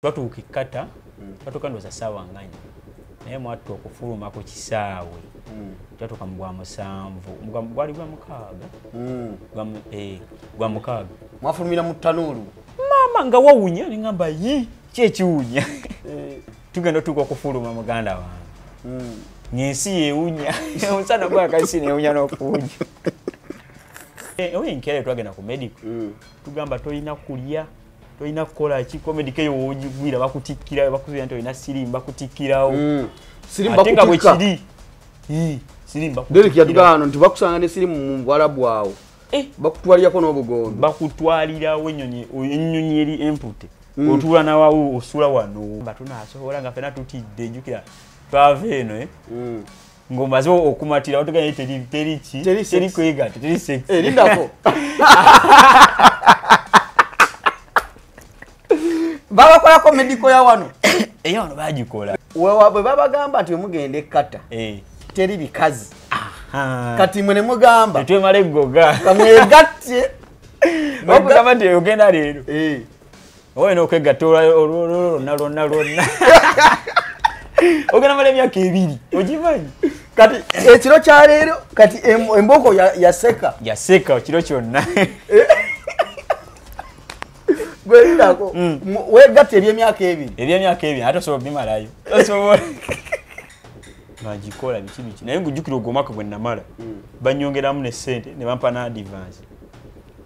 Twatuuka ekkata twatuuka ndoza ssaawa nganya naye mwattu okufuluma ku kisaawe twatuuka mu gwa musanvu gwali gwa mukaaga gwa mukaaga mwafulumira mu ttanuulu maama nga wawunya neŋŋamba yi ki ekiwunya tugenda otuuka okufuluma muganda wange ng'ensi yeewunya omusana gwakasi neewunya n'okuwunya oyenkere twagenda ku medico tugamba tolina kulya toina kukola ki komedike yo wogigwira bakutikkira bakuzira nti olina sirimba kutikkirawo sirimba kutikka bwe kiri sirimba Derek yatugano nti bakusanga ne sirimu mu Bwarabu awo bakutwalirako n'obugondo bakutwalirawo ennyonyi eri empute otuula nawawo osula wano batunasobola nga fena tutidde jjukira twava eno ng'omaze okumatira otuganye teri kwegata teri sex erindako babakolako medico ya wano eyo wano bagikola bwe babagamba nti mugende ekkata teri bikazi kati mwe ne mugamba twemala eggoga kamwegatte okugamba nti ogenda leero olina okwegatta lonna ogenda mala emyaka 2 ogimanyi kati ekiro kya leero kati emboko yaseka kiro kyonna gwelindako wegatte ebyemyaka 2 ate osobola bimalayo osobola bagikola biki naye ngujjukira ogwo omwaka gwe namala banyongeramu ne ssente ne bampa na advance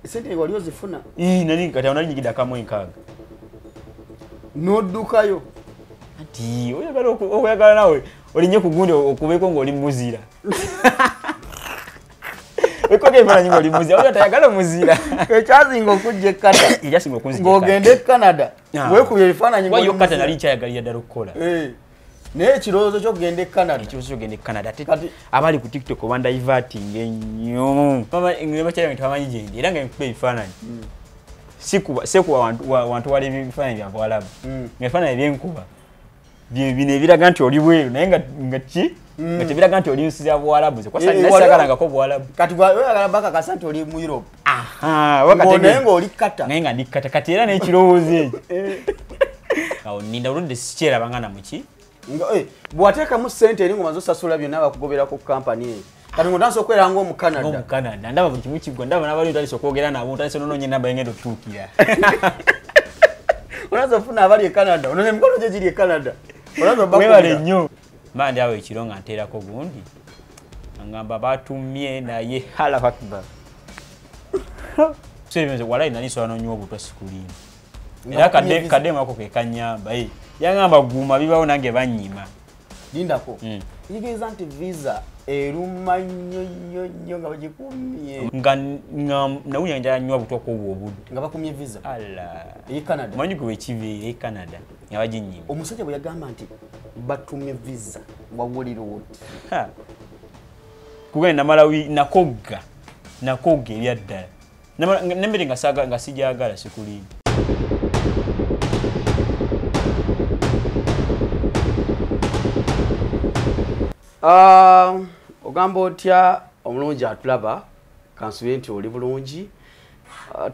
ssente wali ozifuna nali kati awo nali nyigidde akamu 6 n'oddukayo ati oyagala nawe olinye ku gundi okubeeko ng'oli muzira wekoge ebifaananyi ng'oli muzira oyo tayagala muzira ekyasinga okujja ekkata ekyasinga okunzija ng'ogenda e Canada weekubye ebifaananyi wayo kata nali nkyayagalira ddala okukola naye ekirowoozo ky'okugenda e Canada ky'okugenda e Canada abali ku TikTok bandayivatinga ennyo bakyayo nti bamanyi gyendi era nga nkuba ebifaananyi sekuba wantu wali ebifaananyi bya Bwarabu ebifaananyi byenkuba bino ebiraga nti oli bweru naye nga tebiraga nti oli nsi za Bwarabu nasagalangako Bwarabu kati oyagala bakakasa nti oli mu Europe naye ng'oli kata naye nga ndi kata kati era n'ekirowoozo ekyo awo ninda oludde sikyerabangana muki bw'ateekamu ssente eri ng'omaze osasula byonna bakugobera ku kampani eyo kati ng'otandise okwera ng'omu Canada ndaba buli kimu kiggwa ndaba n'abali otandise okwogera nabo otandise onoonya enamba engenda okutuukira onaza ofuna abali e Canada onoonya emikono gye giri e Canada webale nnyo mba ndi awo ekiro nga nteerako gundi angamba batumye naye Allahu Akbar walayi nali nsobola n'onywa obutwa sikulimu era kadde mwako ke kanyamba yangamba guma bibawo nange bannyima lindako kitegeeza nti visa eruma nnyo nga bagikumye nga nawunya njala nnyo butwa kwobwo obudde nga bakumye visa e Canada manyi gwe kibeera e Canada nga baginnyima omusajja bwe yagamba nti batumye visa wawulira oti kugenda namala nakogga ebyaddala nembere nga sijagala sikulimu ogamba otya omulungi atulaba kansubire nti oli bulungi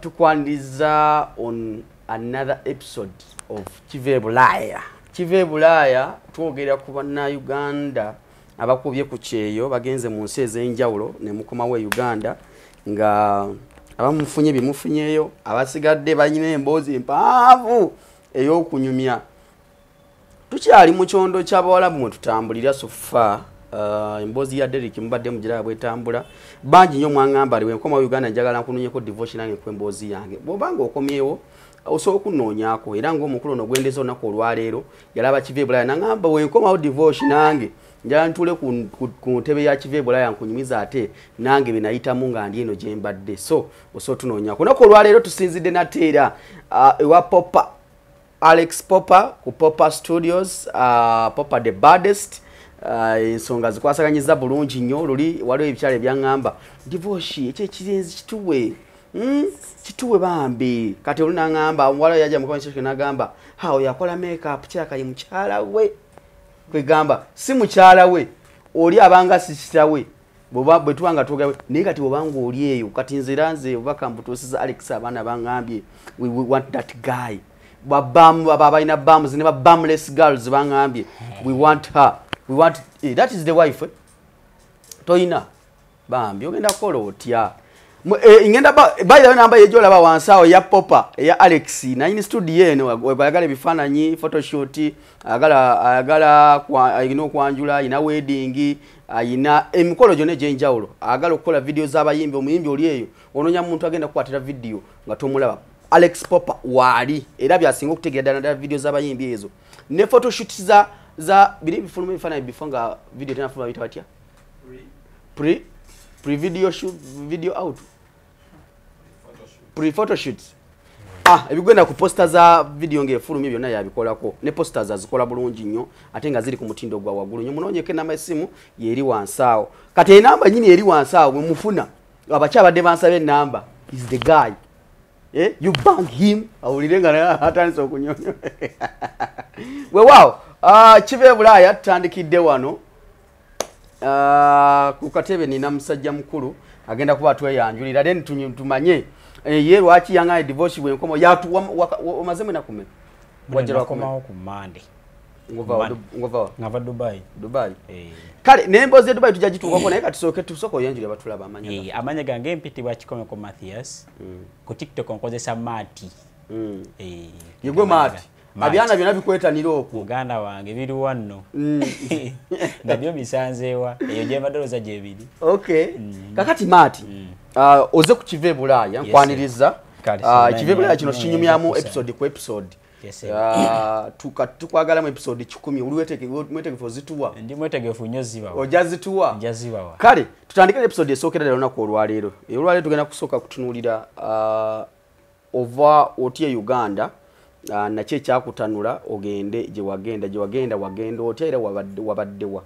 tukwaniriza on another episode of Kiva e Bulaaya. Kiva e Bulaaya twogera ku bannayuganda abakubye ku kyeyo bagenze mu nsi ez'enjawulo ne mukomawo e Uganda nga abamufunye bimufunyeyo abasigadde banyina emboozi empanvu ey'okunyumya tukyali mu kyondo ky'Abawarabu mwe tutambulira sofa emboozi ya Derek mubadde mugira bwetambula bangi nnyo mwangamba aliwe nkoma Uganda njagala nkununyeko divorce nange ku emboozi yange bw'obanga okomyewo osobola okunnoonyaako era ng'omukulu ono gwendeza olunaku olwaleero yalaba Kiva e Bulaaya nangamba wenkomawo divorce nange njala ntule ku ntebe ya Kiva e Bulaaya nkunyumiza ate nange benayitamu nga ndi eno gye mbadde so osobola otunnoonyaako olunaku olwaleero tusinzidde nate era ewa Popa Alex Popa ku Popa Studios Popa the baddest ensonga zikwasaganyiza bulungi nnyo luli waliwo ebikyala ebyaŋŋamba divorce ekyekirenzi kituwe bambi kati olunaŋŋamba waliwo yajja mukonversation n'agamba hawo yakola makeup kyakayi mukyala we kwegamba si mukyala we oli abanga si kitawe bwe tubanga tugawe naye kati bwobanga oli eyo kati nze era nze obubaka mbutuusiza Alex abaana baŋŋambye we want that guy babamu abaina bums ne bumless girls bangambye we want her that is the wife toina bambi ogenda kola otya ingenda by the way namba yejola ba wansawo ya Popa ya Alex na in studio eno bagala bifananyi photoshoot agala kwa ino kwanjula ina wedding ina emikolo jone jenjawulo agala okukola video z'abayimbi omuyimbi oli eyo ononya muntu agenda kukwatira video nga tomulaba Alex Popa wali era byasinga okutegeera ddala video z'abayimbi ezo ne photoshoot za bili bifuluma bifananyi bifonga video tena fuluma bitabatya pre video shoot video out pre photoshoot ebigwenda ku poster za video ngefulumye byonna yabikolako ne posters azikola bulungi nnyo ate nga ziri ku mutindo gwa wagulu nnyo munonyeke n'amasimu yeri wansaawo kati enamba nyini yeri wansaawo mwe mufuna abakyabadde bansabe namba is the guy you bang him awulirenga atandise okunyonyo wow Kive Bulaaya tutandikidde wano ku katebe nina musajja mukulu agenda kuba tweyanjulira then tumanye ye lwaki yanga divorce bwe nkomo yatu omazeme nakume wajira komaho ku Monday ngova Dubai kale nembo ze Dubai tujagituko naye katusoke tusoko yanjulira batulaba amanya amanya gange mpitibwa Kikome ko Matthias ku TikTok nkozesa Mati yegwe Mati abyana byona bikwetanira okwo muganda wange biri wanno nabyo bisanzeewa eyo gye badoloza gye biri okay kakati Mati oze ku Kive Bulaaya nkwaniriza Kive Bulaaya kino kinyumyamu episode ku episode tukwagala mu episode 10 uli mwetegefu zituwa ndi mwetegefu nnyo zibawa ojazituwa njazibawa kale tutandika episode esookera ddala olunaku olwaleero tugenda kusooka kutunuulira ova otya Uganda nakye kyakutanula ogende gye wagenda otya era wabaddewa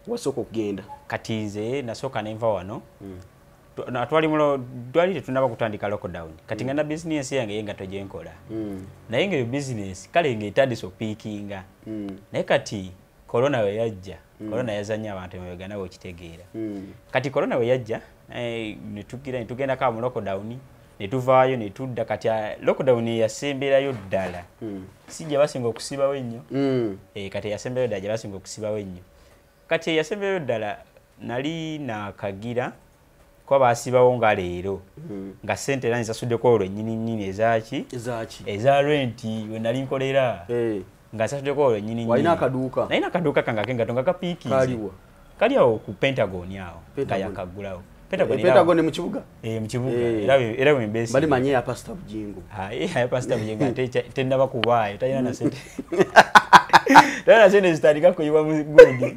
wasooka okugenda kati nze nasooka nenva wano twali tetunaba kutandika lockdown kati ngenda business yange yenga tojenkola naye nga business kale ng'etandise opiikinga naye kati corona we yajja corona yazanya abantu emabega nabo okitegeera kati corona we yajja netugenda ka mu lockdown netuvaayo netudda kati lockdown yasemberayo ddala sijja basinga okusibawo ennyo kati yasemberayo ddala gye basinga okusibawo ennyo kati yasemberayo ddala nali nakagira kwa basibawo nga leero nga sente nani zasuddeko olwo nnyini ezaki eza rent we nali nkolera nga zasuddeko olwo nnyini walina akaduuka nalina akaduuka kange akengatonga kapiikize kali awo ku Pentagon awo nga yakagulawo Pentagon mu kibuga mu kibuga era we mbesi bali manye ya Pastor Bujingo ya Pastor Bujingo tenda bakubaayo talina na sente talina sente zitandika kuyiwa mu gundi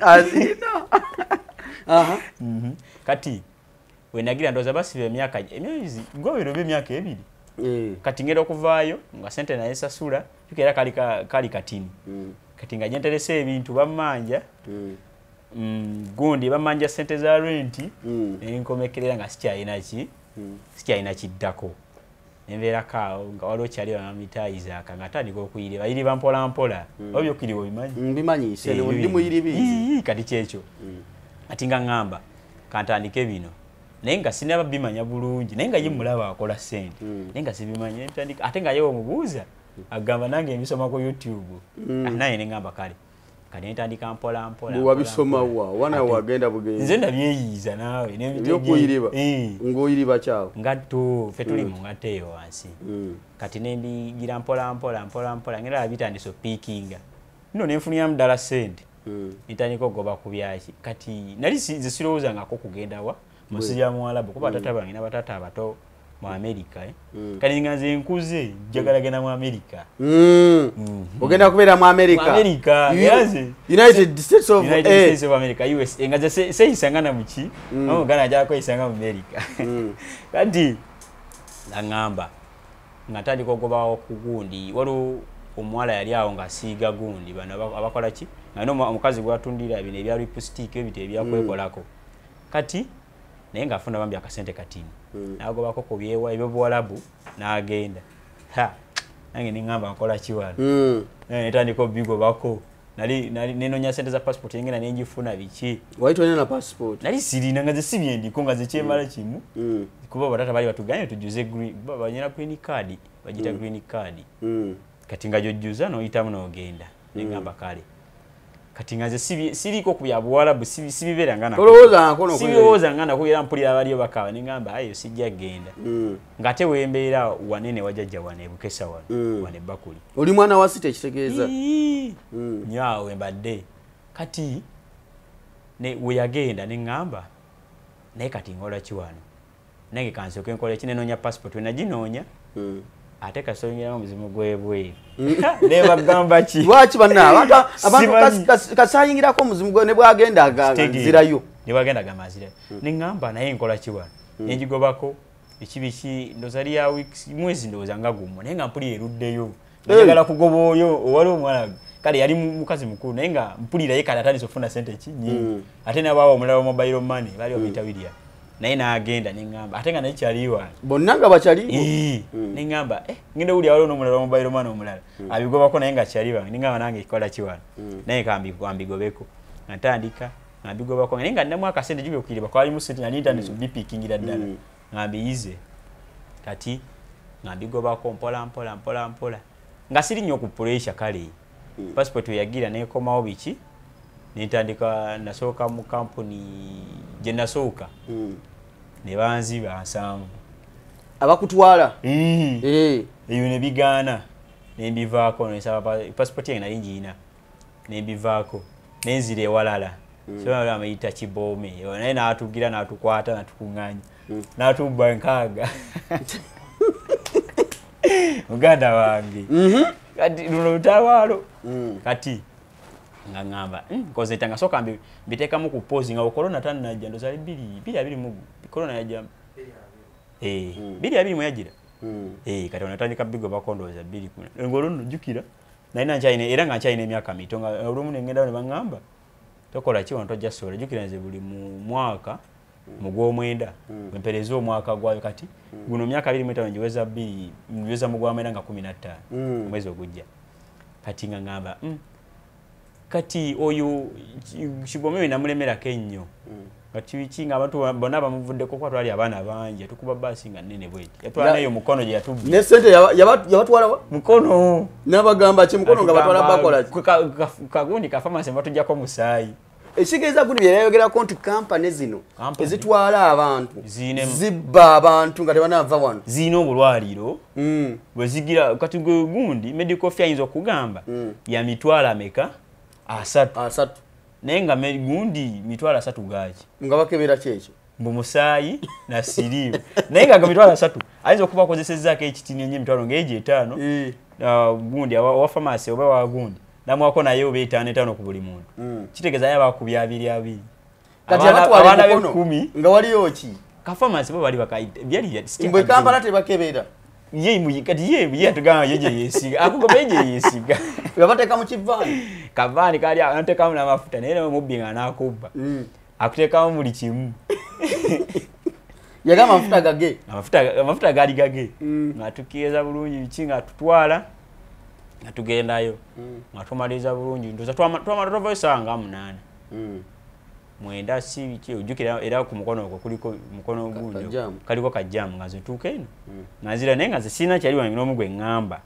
kati wenagira ndoza basibe emyezi gwabiro by'emyaka ebiri kati ngero okuvaayo nga sente naye sasula tukera kali katini kati nga nyenterese ebintu bamanja gundi bamanja sente za rent enkomekerera nga sikyalina kiddako nembeera kaawo nga waliwo kyali bamamitayiza nga atandika okuyiriba yiriba mpola obyokiriwo bimanyi ndi muyiribizi kati kyekyo ati nga ngamba kantandike bino naye nga sinaba bimanya bulungi naye nga ye mulaba akola sente naye nga sibimanya ate nga yewe omubuuza agamba nange ebisoma ku YouTube naye ne ngamba kale kati netandika mpola wabisoma wana wagenda bugenzi nze ndabyeyiiza naawe ebyokuyiriba ng'oyiriba kyawo ngatto ffe tuli mu ngatte eyo wansi kati nembigira mpola ngera bitandise opiikinga nno nenfuniramu ddala sente netandika ogoba ku byaki kati nali nze sirowoozangako kugendawa musijja muwalabu kuba batata bange n'abatata abato mu America kati nga nze nkuze njagala genda mu America ogenda kubeera mu America United States of America US nga nze seyisangana muki omuganda ajala kweyisanga mu America kati ngamba natandika ogobawo ku gundi waliwo omuwala yali awo nga asiiga gundi bano abakola ki nga omukazi gwatundira bino ebya lipstick ebyo ebyakwekolako kati naye ng'afuna bambi akasente katini n'agobako ku byewa ebyobuwalabu n'agenda nange neŋŋamba nkola kiwano netandika obigobako nenonya sente za passport engenda nenjifuna biki wali tolina na passport nali sirina nga ze sibyendiko nga ze kyemala kimu kuba batata bali batuganye tujuze banyera green card bagita green card kati nga jojjuza n'oyitamu n'ogenda nengamba kale kati nga nze siriko ku bya Buwarabu sibibeera nga sibirowooza nga nakubeera mpulira abaliyo bakaba nengamba ayo sijja genda ng'ate wembeera wanene wajjajja wane Bukesa wane Bakuli oli mwana wa site ekitegeeza nyawo embadde kati ne weyagenda nengamba naye kati ngola kiwano nange kansoke nkola kinenoonya passport wenaginoonya ate kasonyera omuzimu gwebwe neba gamba ki lwaki banna abantu kasayingirako omuzimu gwe ne bwagenda agazirayo ne bwagenda gamazira nengamba naye nkola kiwano nenjigobako ekibiki ndozali ya weeks mwezi ndoza nga gumo naye nga mpulira eruddeyo njagala kugoba oyo owali omwana kale yali mukazi mukulu naye nga mpulira ye kale atandise okufuna sente kinyingi ate n'abaawo omulala wa mobile money bali omuyita William naye n'agenda nengamba ate nga naye kyaliwa bonna nga bakyali nengamba ngenda wuli awali n'omulala wa mobile money omulala abigobako naye nga kyaliwa nengamba nange kikola kiwano naye kambigobeko natandika ngambigobako naye nga nnemu akasente jubye okukiriba kwali mu sente nali internet bipikingira ddala ngambiyize kati ngambigobako mpola nga siri nnyo ku pressure kale passport yagira nekomawo biki nitandika nasooka mu company gye nasooka ne banziba nsanvu abakutwala eyo ne bigaana ne mbivaako nesaba passport yange nali ngiina ne mbivaako nenzira ewalala so amayita Kibome naye n'atugira n'atukwata n'atukuŋŋaanya n'atubba nkaaga muganda wange kati luno lutawaalo kati nga ngamba koze tanga soka mbitekamu ku pause nga corona tanajja ndozali 2 mu corona yajja 2 mu yagira kati onatandika bigo bakondoza 2 ngolo njukira naina nchaine era nga nchaine emyaka mito nga olumu ngenda ne bangamba tokola ki wantu jasole jukira nze buli mu mwaka mugwo mwenda mperezo omwaka gwayo kati guno myaka 2 mweta njiweza 2 njiweza mugwa mwenda nga 15 mwezi ogujja kati nga ngamba kati oyo Kibome namulemera kennyo kati wikinga abantu bonna bamuvuddeko kwa twali abana bangi tukuba basi nga nene bweti yatwala nayo mukono gye yatubbi ne sente yabatwala mukono nabagamba ki mukono nga batwala bakola kagundi ka pharmacy batujjako musayi ekigeza kuli byayogera konti company zino ezitwala abantu zibba abantu nga tebanava wano zino obulwaliro bwezigira kati gundi medical fair inzo kugamba ya mitwala ameka asatu naye nga gundi mitwala 3 gaaki nga bakebera kyekyo mbu musayi na siribu naye nga mitwala 3 ayinza okuba akozesezzaako ekitini enye emitwalo ng'egyo 5 gundi wa pharmacy oba wa gundi namwako naye oba 5 ku buli muntu kitegeeza yaba kubya 2 kati abatwala mukono nga waliyo ki ka pharmacy bo bali bakaita byali mbwe Kampala tebakebera ye tugamba yeje yesiga akugoba yeje yesiga yabateka mu kivani kavani kali anateka mu mafuta naye mubbi nga nakubba akuteka mu buli kimu yagama mafuta gage amafuta gali gage ngatukiyeza bulungi bikinga tutwala ngatugendayo ngatumaliza bulungi ndoza twamatovoisanga 8 mwenda si biki ujukira era ku mukono okwo kuliko mukono gundo kaliko kajjamu ngaze tuka eno nazira nenga zisina kyali wange n'omugwe ngamba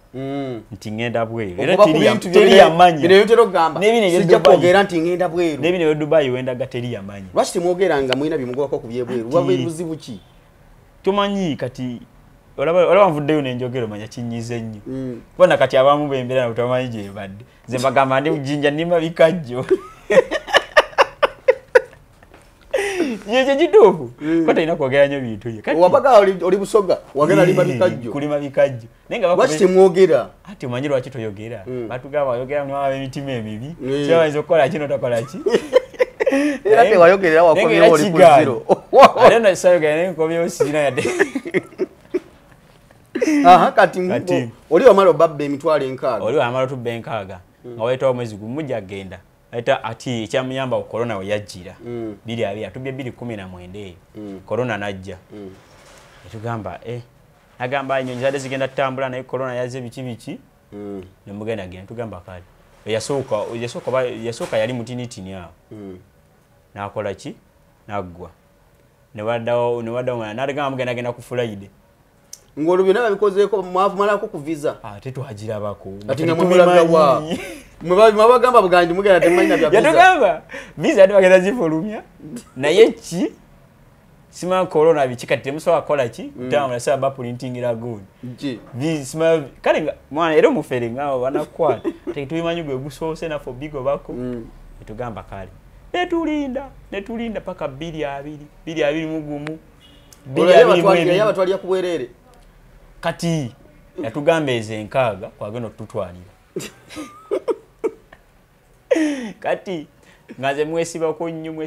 nti ngenda bweru era teri yamanyi bino yotero gamba sijja kwogera nti ngenda bweru nebine we Dubai wenda gateri yamanyi lwaki temwogeranga mwina bimugwako ku byebweru wabe buzibu ki tumanyi kati olaba nvuddeyo n'enjogero manya kinyize nnyo bona kati abamu bembera na utamanyi gye badde nze mbagamba ndi mujinja ndima bikajjo Yeje jitufu kwata inakwogera nyo bintu ye kati wabaka oli busoga wagera lima bikajjo kulima bikajjo nenga bakubye mwogera ati umanyiro wa kito yogera batugaba yogera mwa emitima emibi cyo bazo kola kino takola ki era te wayogerera wakomye oli ku zero arena sayo gane komye osina yade kati oli wamalo babbe emitwalo enkaga oli wamalo tubbe enkaga nga waita omwezi gumujja genda aita ati ekyamuyamba corona we yajjira bili abi atubye 2019 corona najja etugamba agamba nyonyi zade zigenda tambula naye corona yaze biki ne mugenda genda tugamba kali yasooka yali mutinitini awo nakola ki naggwa ne waddawo n'agamba mugenda ku Friday ngolo byonna babikozeko mwavumalako ku visa ate twagirabako ati nga mwemulagawa mwabagamba bugandi mugenda temanya bya visa yatugamba visa ati bagenda zifulumya naye ki sima corona bikikati temusobola kukola ki kutambula saba baprintingira good sima kale nga mwana era omufere ngaawo banakwata tetubimanyi gwe gusoose nafo bigo bako etugamba kale netulinda paka 2 mugumu yabatwalira ku bwerere kati yatugamba ezenkaaga kwagenda tutwalira kati ngaze mwesibako nnyo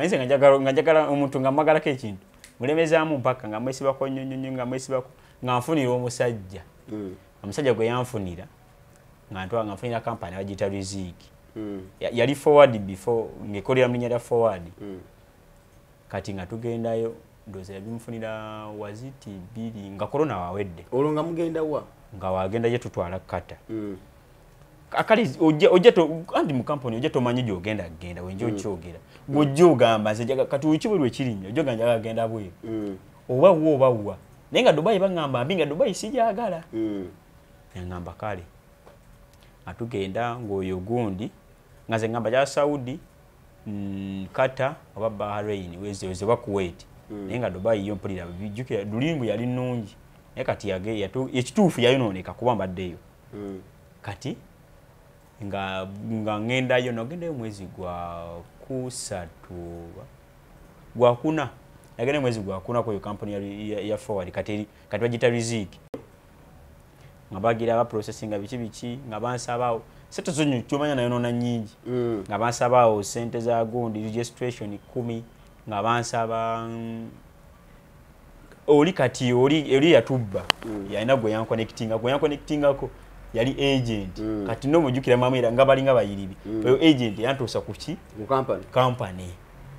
nze nga njagala omuntu nga mwagalako ekintu mulemezaamu mpaka nga mwesibako nnyo nga mwesibako nga nfunira omusajja omusajja gwe yanfunira nga nfunira kampani bagiyita Riziki yali forward before ngekolera mu linnya lya forward kati nga tugendayo ndoza yabimufunira waziti 2 nga corona wawedde olwo nga mugenda wa nga wagenda ye tutwala kata akali ojja to andi mu company ojja to manyi gyogenda agenda wenje okyogera gojjo gamba nze jaga kati ukibulwe kirinyo ojja ganja agenda bwe oba wa nenga Dubai bangamba mbinga Dubai sijagala ngamba kale atugenda ngoyo gundi ngaze ngamba ja Saudi kata oba Bahrain weze wa Kuwait nenga Dubai yo mpulira bijuke dulingu yali nungi ekati yage ekituufu yayinoneka kuba mbaddeyo kati nga ngendayo nogendayo mwezi gwa kusatu gwa kuna yagene mwezi gwa kuna kwa company ya forward kati bagita Riziki nga bagira ba processing bichi nga bansabao seto zonyu tumanya nayo nona nyingi nga bansabao sente za gundi registration 10 nga bansaba oli kati oli yatubba yalina gwe yanconnectinga ko yali agent kati no mujukira mamira nga balinga bayiribi oyo agent yantusa kuki mu company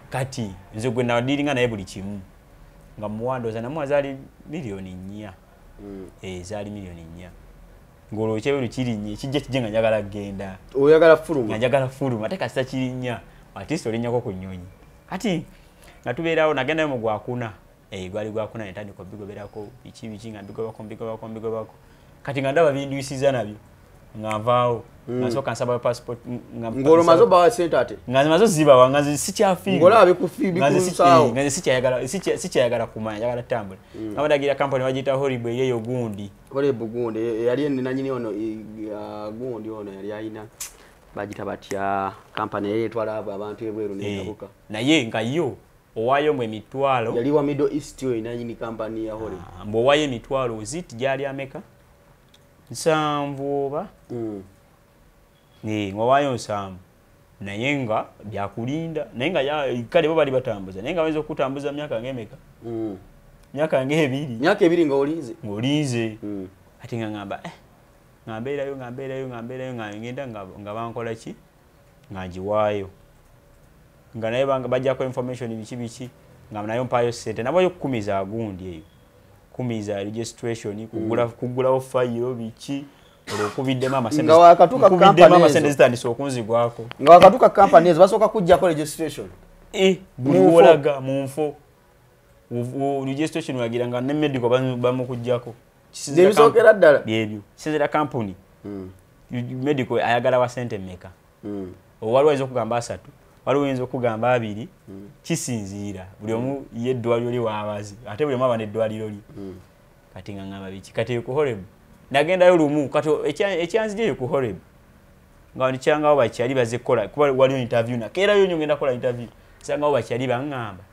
kati nze gwe nadiringa naye buli kimu nga muwandoza namwe azali milioni 4 zali milioni 4 ngolo chebelu kirinye kijja kijenga njagala genda oyagala fuluma njagala fuluma ate kasita kirinya artist olinyako ku nyonyi kati natubeerawo nagenda mu gwakuna gwali gwakuna netandi ko bigo berako bichi nga bigo bako kati nga ndaba binduisiza nabyo ngavaawo nasoka nsaba passport ngolo mazo bawa sente ate mazo ziba wangazi sikyafika ngolo abikufibi kusawo ngazi sikyayagala kumanya yagala tambula abadagira company bagita Horrible yeyo gundi yali nanyini ono gundi ono yali ayina bagita batya company yetwala abantu ebweru n'ekabuka naye nga yo owayo mwe mitwalo yali wa Middle East yo inanyini company ya Horrible mbo waye mitwalo ziti jali ameka nsamvu ngwawayo nsamvu naye nga byakulinda naye nga kale bo bali batambuza naye nga wenza okutambuza myaka ngemeka myaka nge2 nga olinze ati nga ngamba ngambeerayo ngenda nga bankola ki nga njiwaayo nga naye bajjako information biki nga nayo mpayo sente nabo yo kukumiza agundi eyo kumiza registration kugulawo file biki olokubidde mama sente nga wakatuka company zitandise okunzigwako nga wakatuka company basoka kujjako registration buliwolaga munfo registration wagira nga ne medical bamukujjako bisokera ddala byebyo sinzira company medical ayagala wa sente meka waliwo ayinza okugamba 3 waliwo ayinza okugamba 2 kisinziira buli omu yeddwaliro li waabazi ate buli omu aba neddwaliro li kati nga ngamba biki kati ku Horrible nagendayo lumu kati ekyanzijeyo ku Horrible nga ndicyangawo bakyali baze kola kuba waliwo interview nakeerayo nnyo ngenda kola interview sangawo bakyali baŋŋamba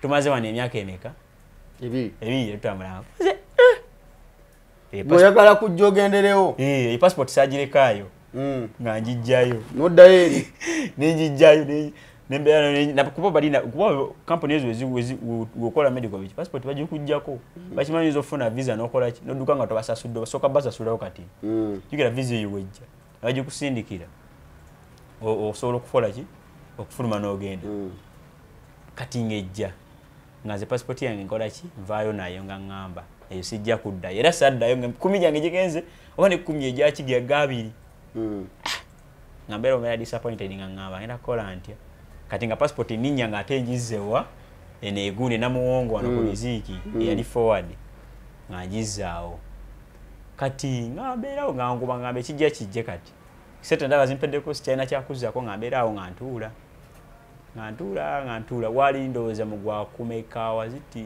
tumaze wano emyaka emeka ebiri tutambula oyagala kujja ogenderewo passport sagirekayo nga njijjayo noddayo eri nenjijjayo kuba balina kuba company ezo wekola medical biki passport bagikujjako bakimanyiza ofuna visa nokola ki nodduka nga tobasasudde basooka basasulawo kati jukira visa eyo wejja bagikusindikira osobola okukola ki okufuluma n'ogenda kati ngejja nga ze passport yange nkola ki nvaayo nayo nga ŋŋamba eyo sijja kuddayo era saddayo nga 10 gyange gigenze oba ne 10 egyakiga gabiri nga mbeera omeera disappointed nga ŋŋamba ngenda kukola ntya kati nga passport ninnya nga ate njizzewa eneegundi namuwongo wano ku Riziki eyali forward ngajizaawo kati ngabeerawo nganguba ngambe kijje kati sente ndaba zimpeddeko sikyalina kyakuzzako ngabeerawo ngantuula wali ndowooza mugwa kumeka waziti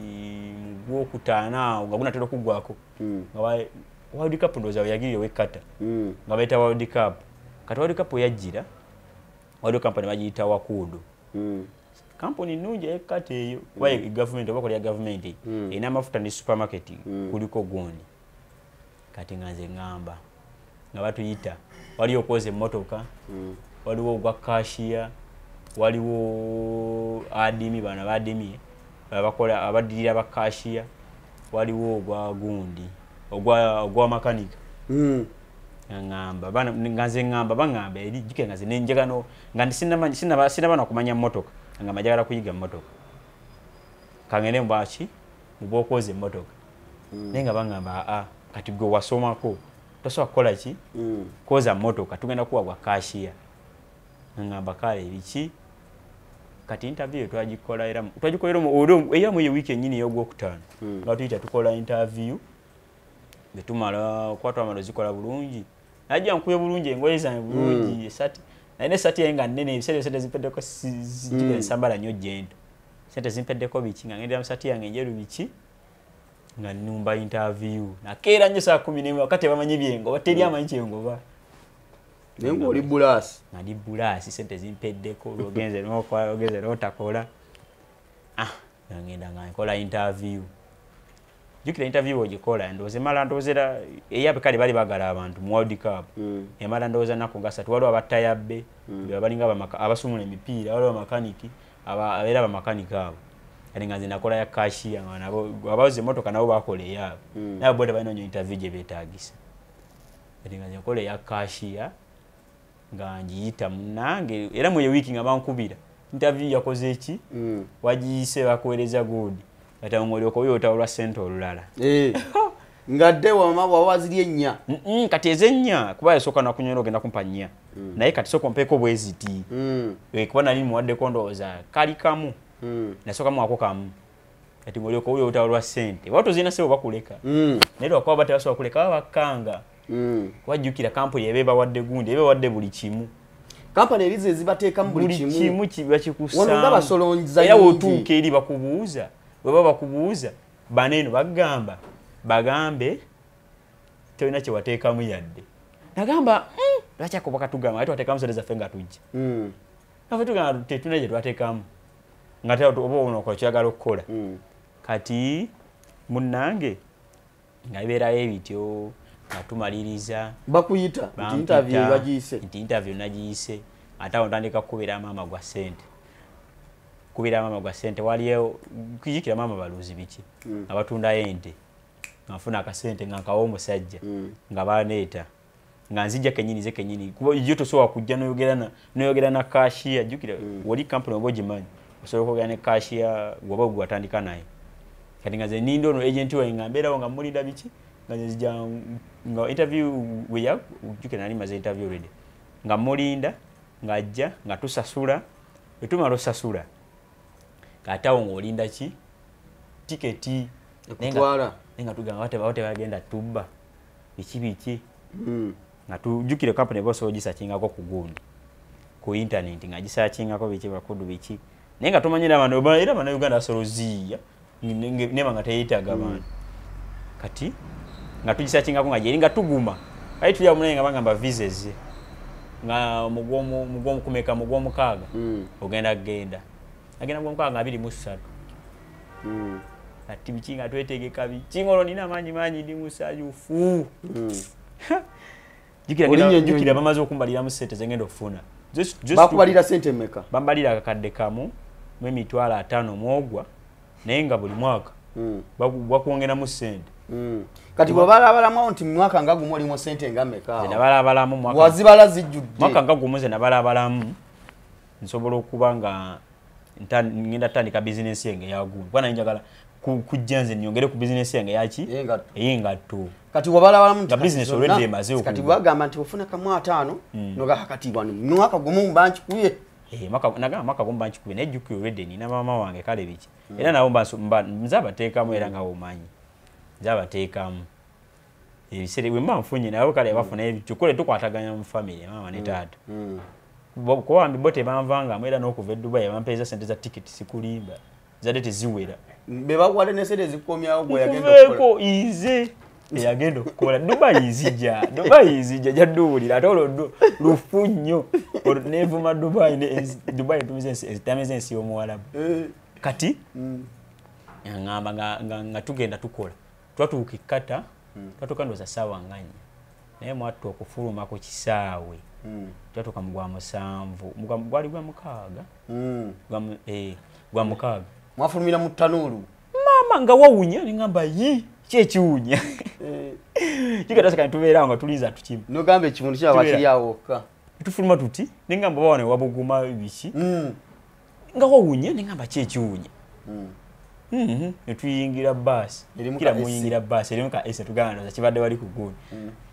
mugwokutaana nga gunatera okuggwako nga World Cup ndowooza weyagirire wekata nga bayita World Cup kati World Cup yajjira World Cup ne bagiyita Wakuudo kampuni nnungi ekata eyo kuba government oba kolya government erina amafuta ne supermarket kuliko gundi kati nga nze ngamba nga batuyita waliwo okwoza emmotoka waliwo ogwa kashiya waliwo adimi bana badimi abakola abaddirira bakashiya waliwo ogwa gundi ogwa makanika ngamba bana nganze ngamba bangamba eri jike ngaze nenjagano ngandi sinna bana kumanya mmotoka nga majagala kuyiga mmotoka kangene mbachi mubokoze mmotoka nenga bangamba kati gwe wasomako tosobola kukola ki koza mmotoka tugenda kuwa gwa kashiya ngamba kale ebiki kati interview twagikolera mu week nyini y'ogwokutaano nga tuyita tukola interview betumala kwatwa amalozi kola bulungi najja nkuye bulungi engoye zange bulungi esati naine sati yenga nene ebisere sente zimpeddeko zijire nsambala nnyo jento sente zimpeddeko biki nga ngendera musati yange njeru biki nga numba interview nakeera nnyo saa 11 wakati bamanyi byengo bateri amanyi kyengo nengo oli bulasi nali bulasi sente zimpeddeko ogenze notakola ngenda nga nkola interview jukira interview ogikola ndoze mala ndozera eyabe kale bali bagala abantu mu World Cup emala ndoza nako gasatu waliwo abatayabbe balinga abasumula emipiira waliwo makaniki abera ba makanika abo ali nganze nakola ya cashier nabo abaze motoka nabo bakola yabo nabo bode balina interview je betagisa ali nganze nakola ya cashier nganjiyita munange era mu wiki nga bankubira interview yakoze eki wajise bakoereza good ata ngolyo yota olwa sente olulala ngadde wawaziri ennya kati ezennya kuba yasoka na kunyoro genda kumpanya naye kati soko mpeko bweziti kuba nali muwadde kondooza kali kamu nasoka mu akokamu kati ngolyo yota olwa sente watu zina sebo bakuleka nero kwa bata yasoka kuleka bakanga wajukira kampuni yebeba wadde gundi yebeba wadde buli kimu kampani erize zibateeka mu buli kimu kibakikusanga wano ndaba solonza era wotuuka eri bakubuuza baba bakubuuza baneno bagamba bagambe tolina kye wateekamu yadde nagamba lwaki ako bakatugamba ate wateekamu sente zaffe nga tujja nafe tugamba tetuna gye twateekamu nga te oba onokola kyagala okukola kati munnange nga bibeerayo ebityo nga tumaliriza bakuyita nti interview nagiyise ate awo ntandika kukubira maama gwa sente kubira mama gwa sente waliyo kijikira mama baluzi biki abatunda ente ngafuna akasente ngakawo omusajja nga baneeta nga nzija kenyini kuba yoto so kujja noyogera na cashier jukira wali company obojimanyi osobola okugana ne cashier goba gwatandika naye kati ngaze nindo no agent we ngambera nga mulinda biki nga nzija nga interview we ya jukira nali maze interview ready nga mulinda ngajja nga tusasula etumalo sasula katawo ngolinda ki tiketi nenga tuganga wate bagenda tubba biki nga tujukire company boss ogisakingako ku gundi ku internet nga gisakingako biki bakudu biki nenga tumanyira abantu era bana Uganda solozia nema nga teyitaga abantu kati nga tugisakingako nga jeringa tuguma kati tulya munenga bangamba visas nga mugomu kumeka mugomu kaga ogenda agenda mukanga 23 ati bichinga twetegeka bichingolo nina manyi ndi musayufu jukira bamaze okumbalira mu sente zengendo ofuna bakubalira sente meka bambalira akakadde kamu mu emitwalo 5 mwogwa naye nga buli mwaka bakuongera mu sente kati bw'abalabalamu nti mwaka nga gumu olimu sente nga meka nabalabalamu mwaka wazibala zijjudde mwaka nga gumu ze nabalabalamu nsobola okuba nga ngenda tandika business yange yagu bwana njagala kujjanze nyongere ku business yange yaki eyingatto kati wabalabalamu nti business already emaze kati bagamba nti ofuna kamu 5 noga kati bwana mwaka gumu mbanchi kuye maka gumu mbanchi kuye nejjuki already nina mama wange kale biki era nabo mzaba teekamu era nga omanyi zabateekamu ebisere bwe mbanfunye nabo kale bafuna ebyo tukole tukwataganya mu family mama ne taata ko ambi bote banvanga mwera n'okuva Dubai bampeeza sente za ticket sikulimba zade teziwera be bakwale ne sente zikomyawo gwe yagenda okukola ize yagenda okukola Dubai izija jaduulira atolo lufunyo nevuma Dubai tumize ensi y'omuwalabu kati ngamba nga tugenda tukola twatuuka ekkata twatuuka ndoza ssaawa nganya naye mwattu okufuluma ku kisaawe twatuuka mu gwa 7 gwali gwa 6 gwa 6 mwafulumira mu tanuulu mama nga wawunya ningamba yi kyekiwunya kikatasa tubeera nga tuliza tukimu nogamba ekimuntu kya wakiryawoka tufuluma tuti ningamba bawane wabuguma biki nga wawunya ningamba kyekiwunya netuyingira basi kila muyingira basi erimu ka ese tuganda kibadde wali kuguni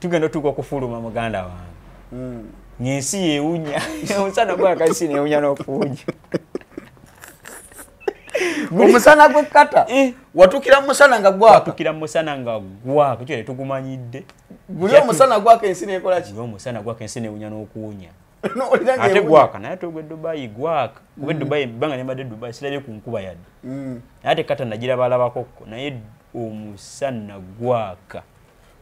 tugenda tuko kufuluma muganda wange nyensi yewunya omusana gwa kasi ne wunya n'okuwunya omusana gwe kata watukira musana nga gwaka kyo tugumanyidde guli omusana gwaka ensi nekola ki omusana gwaka ensi ne wunya n'okuwunya no oliranga ate gwaka naye tugwe Dubai gwaka kube Dubai banga ne mbadde Dubai sirabye ku nkuba yadde ate kata nagira balabako naye omusana gwaka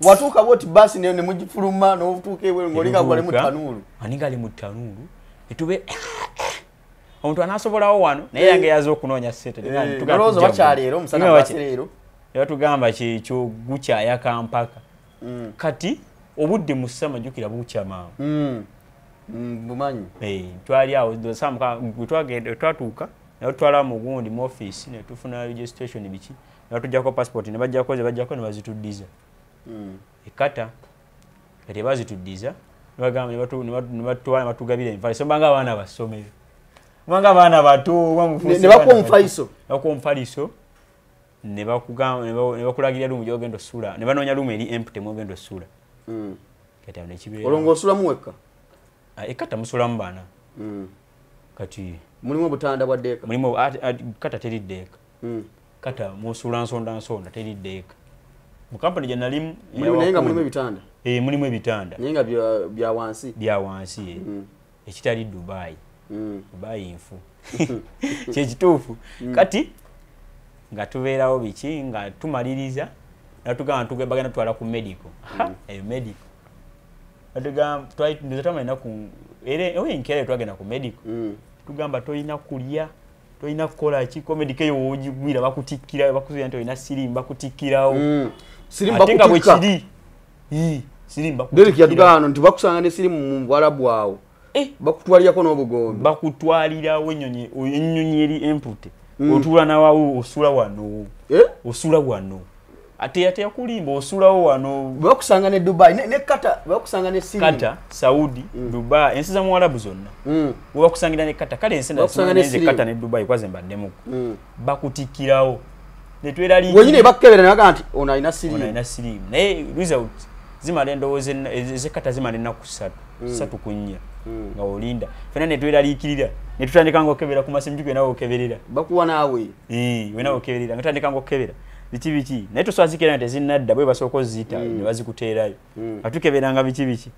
watuuka boti basi ne mugifuluma n'otuuka ewe ngolinga gwali mu tanuulu aninga ali mu tanuulu etube omuntu anasobolawo wano naye yange yaza okunoonya sente tugalooza bakyaleero omusana gwasireero tugamba kyekyo gukyayaka mpaka kati obudde mu ssama jjukira bukyamaawo bumanyi twali awo twatuuka netutwala mu gundi mu office ne tufuna registration biki netujjako passport ne bajjako ze bajjako ne bazituddiza ekata kati bazituddiza ne batwala batugabira enfaliso so banga abaana basomero banga abaana bato ne bakomfaliso ne bakulagirira lumu gyogenda osula ne banoonya lumu eri empty mwogenda osula kati ne kibeera olongo osula muweka ekata musulamu baana kati mulimu obutanda bwa deeka mulimu kata teri deeka kata musula nsonda teri deeka mu company gye nalimu mulimu ebitanda mulimu ebitanda naye nga bya wansi ekitali Dubai nfu kyekituufu kati nga tubeerawo biki nga tumaliriza natugamba bagenda tutwala ku medical eyo medical twamalina enkera twagenda ku medical tugamba tolina kulya tolina kukola ki komedica eyo wogigwira bakutikkira bakuzira nti olina sirimu bakutikkirawo ate nga bwe kiri sirimu bakutikkirawo nti bakusanga ne sirimu mu Bwarabu awo bakutwalirako n'obugombe bakutwalirawo ennyonyi eri empute otuula nawawo osula wano ate yakulimba osulawo wano bakusanga ne Dubai ne kata bakusanga ne sirimu kata Saudi Dubai ensi za Mwarabu zonna bakusangira ne kata kale ensi ne kata ne Dubai kwaze mbaddemu bakutikkirawo ne twera wenyine bakkebera naga nti ono alina sirimu naye result zimala endowooza ezekata zimala ennaku 3 ku 4 nga olinda fena ne tweralikirira ne tutandika ng'okebera ku masimu gye nawe okeberera bakuwa naawe we nawe okeberera nga tutandika ng'okebera biki naye toswazikira nti ezinnadda bwe basooka oziyita ne bazikuteerayo atukeberanga biki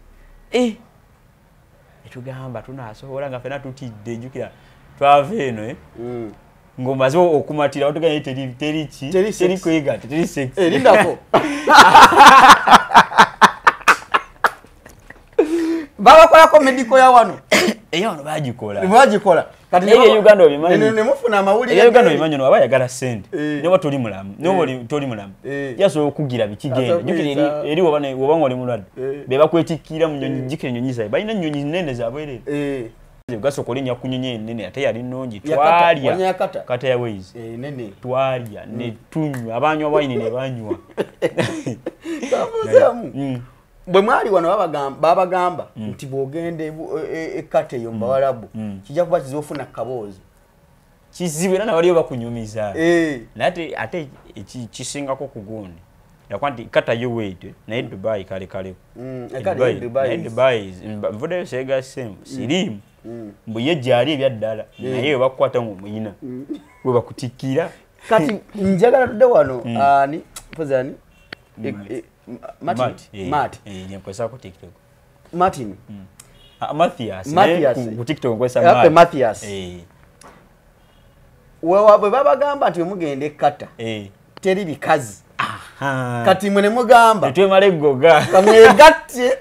etugamba tunaasobola nga fena tutidde jjukira twava eno ng'omaze okumatira watuganya teri kwegatta teri sex erindako babakolako medical ya wano eyano bagikola kati ne Uganda obimanyi ne mufuna amawulire ne Uganda obimanyi no abayagala sente ne watoli mulamu ne toli mulamu yaso okugira bikigenda jukira eri wobanga oli mulwadde be bakwetikkira mu nyonyi jikira nyonyi zaye balina nyonyi nene za bwerere gasokola enya kunyonyi nene ate yali nnungi twalya kata ya weizi nene twalya ne tunywa abanywa wine ne banywa bwe mwali wano babagamba nti bwogende ekate eyo mbawalabu kijja kuba kizofuna kaboozi kizibu era nawaliyo bakunyumiza ate kisingako ku gundi yakwa nti kata yo wait naye Dubai kale Dubai nvudeyo seega semu sirimu mbu ye gyali ebyaddala naye bakukwata ng'omuyina bwe bakutikkira kati njagala tudde wano ani pozani Matt nyenkozesa ku TikTok Martin Matthias ku TikTok nkozesa Matthias bwe babagamba nti omugende ekkata teri bikazi kati mwe ne mugamba twemale eggoga kamwegatte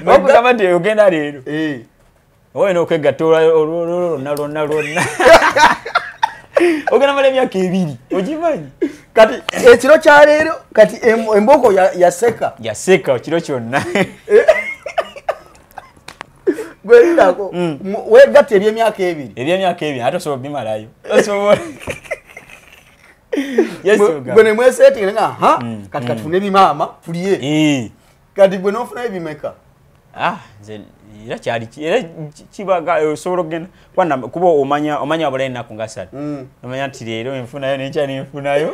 bagamba nti ogenda leero oyina okwegatta lonna ogenda mala emyaka 2 ogimanyi kati ekiro kya leero kati emboko yaseka kiro kyonna gwelako wegatte ebyemyaka 2 ate osobola bimalayo gwe ne mwesetinga nga kati katufune bimaama tuliye kati gwe n'ofuna ebimeka era kyali era kibaga osobola okugenda kuba omanya wabula ennaku nga 3 omanya nti leero enfunayo nenkya nenfunayo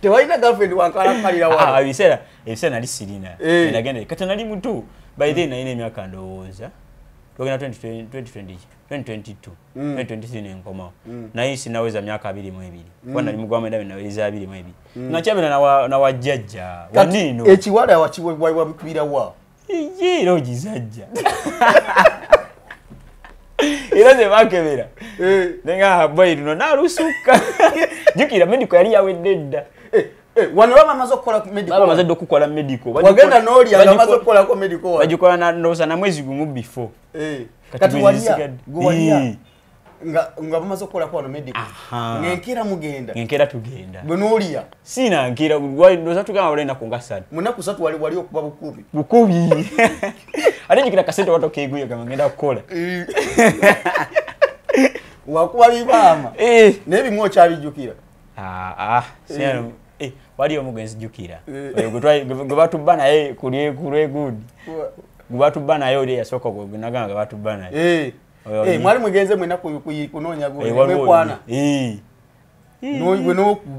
tewalina girlfriend wankalakalira wa ebiseera nali sirina nagenda kati nali mutu by then nalina emyaka ndowooza twagenda 2022 nenkomawo naye sinaweza myaka 22 kuba nali mugwamenda naweza 22 nakyabera nawajjajja wanino ekiwala wabikubira wa era ogizajja era zebakebera nenga boy luno nalusukka jukira medical yali yawedde dda wano bamaze okukola medical bamaze okukola medical wagenda n'oli amaze okukolako medical bagikola na mwezi gumu before kati waliya nga bamaze okukolako wano medical ngenkera tugenda bwe n'oliya sina nkera ndoza tugamba wala ennaku nga 3 munaku 3 wali okuba bukubi ate jikira kasente watoka eguye gamba ngenda kukola wakuba bibaama n'ebimu okyabijjukira sino wali omugenzi jukira gwe batubba naye kulwegudi gwe batubba naye oli yasooka nagamba gwe batubba naye mwali mugenze mwena kunoonya gwekwana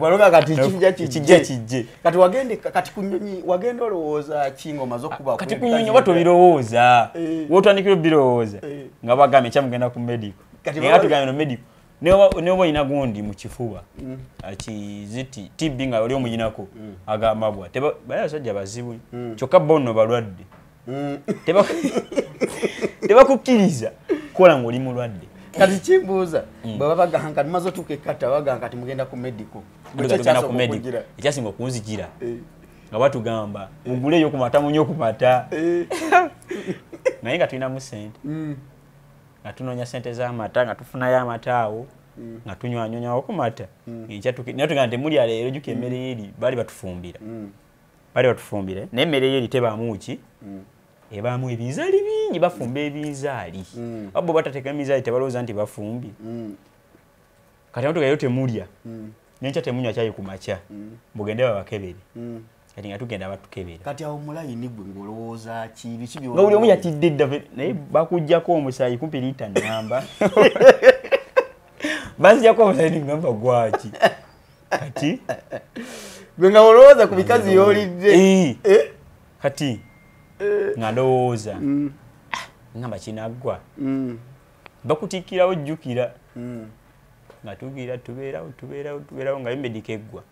baloga kati kijja kijje kati wagende kati kunyonyi wagenda olowooza kingoma zokuba kati kunyonyi wato birowooza wotandikira birowooza nga bagambye kyamugenda ku medical nga tugambye no medical neoba ina gundi mu kifuba akiziti TB nga oli omuyinako agamba bwa bayasajja bazibu kyokka bono balwadde tebakukkiriza kola ng'oli mulwadde kati kimbuuza bwe babaganga tumaze otuuka ekkata baganga kati mugenda ku medical ekyasinga okunzijira nga batugamba muguleyo ku mata munyo okumata naye nga tulinamu sente nga tunoonya sente z'amata nga tufunayo amata awo nga tunywanyonya okumata naye tugamba temulya leero jjuka emmere eri baali batufumbira naye emmere eri tebaamu ki ebaamu ebinzaali bingi bafumba ebinzaali abo batateeka eminzaali tebalowooza nti bafumbi kati amatugayo temulya nenkya temunywa kyayi ku makya mugende babakebere kati nga tugenda batukebera kati awo mulayini gwe ng'olowooza ki biki nga buli omu yatidde dda naye bakuggyako omusaayi kumpi liita nnamba banzijjako omusaayi ningamba gwaki kati gwe nga olowooza ku bikazi y'olidde kati nga ndowooza ngamba kinaggwa bakutikkirawo jjukira nga tugira tubeerawo nga bimedika eggwa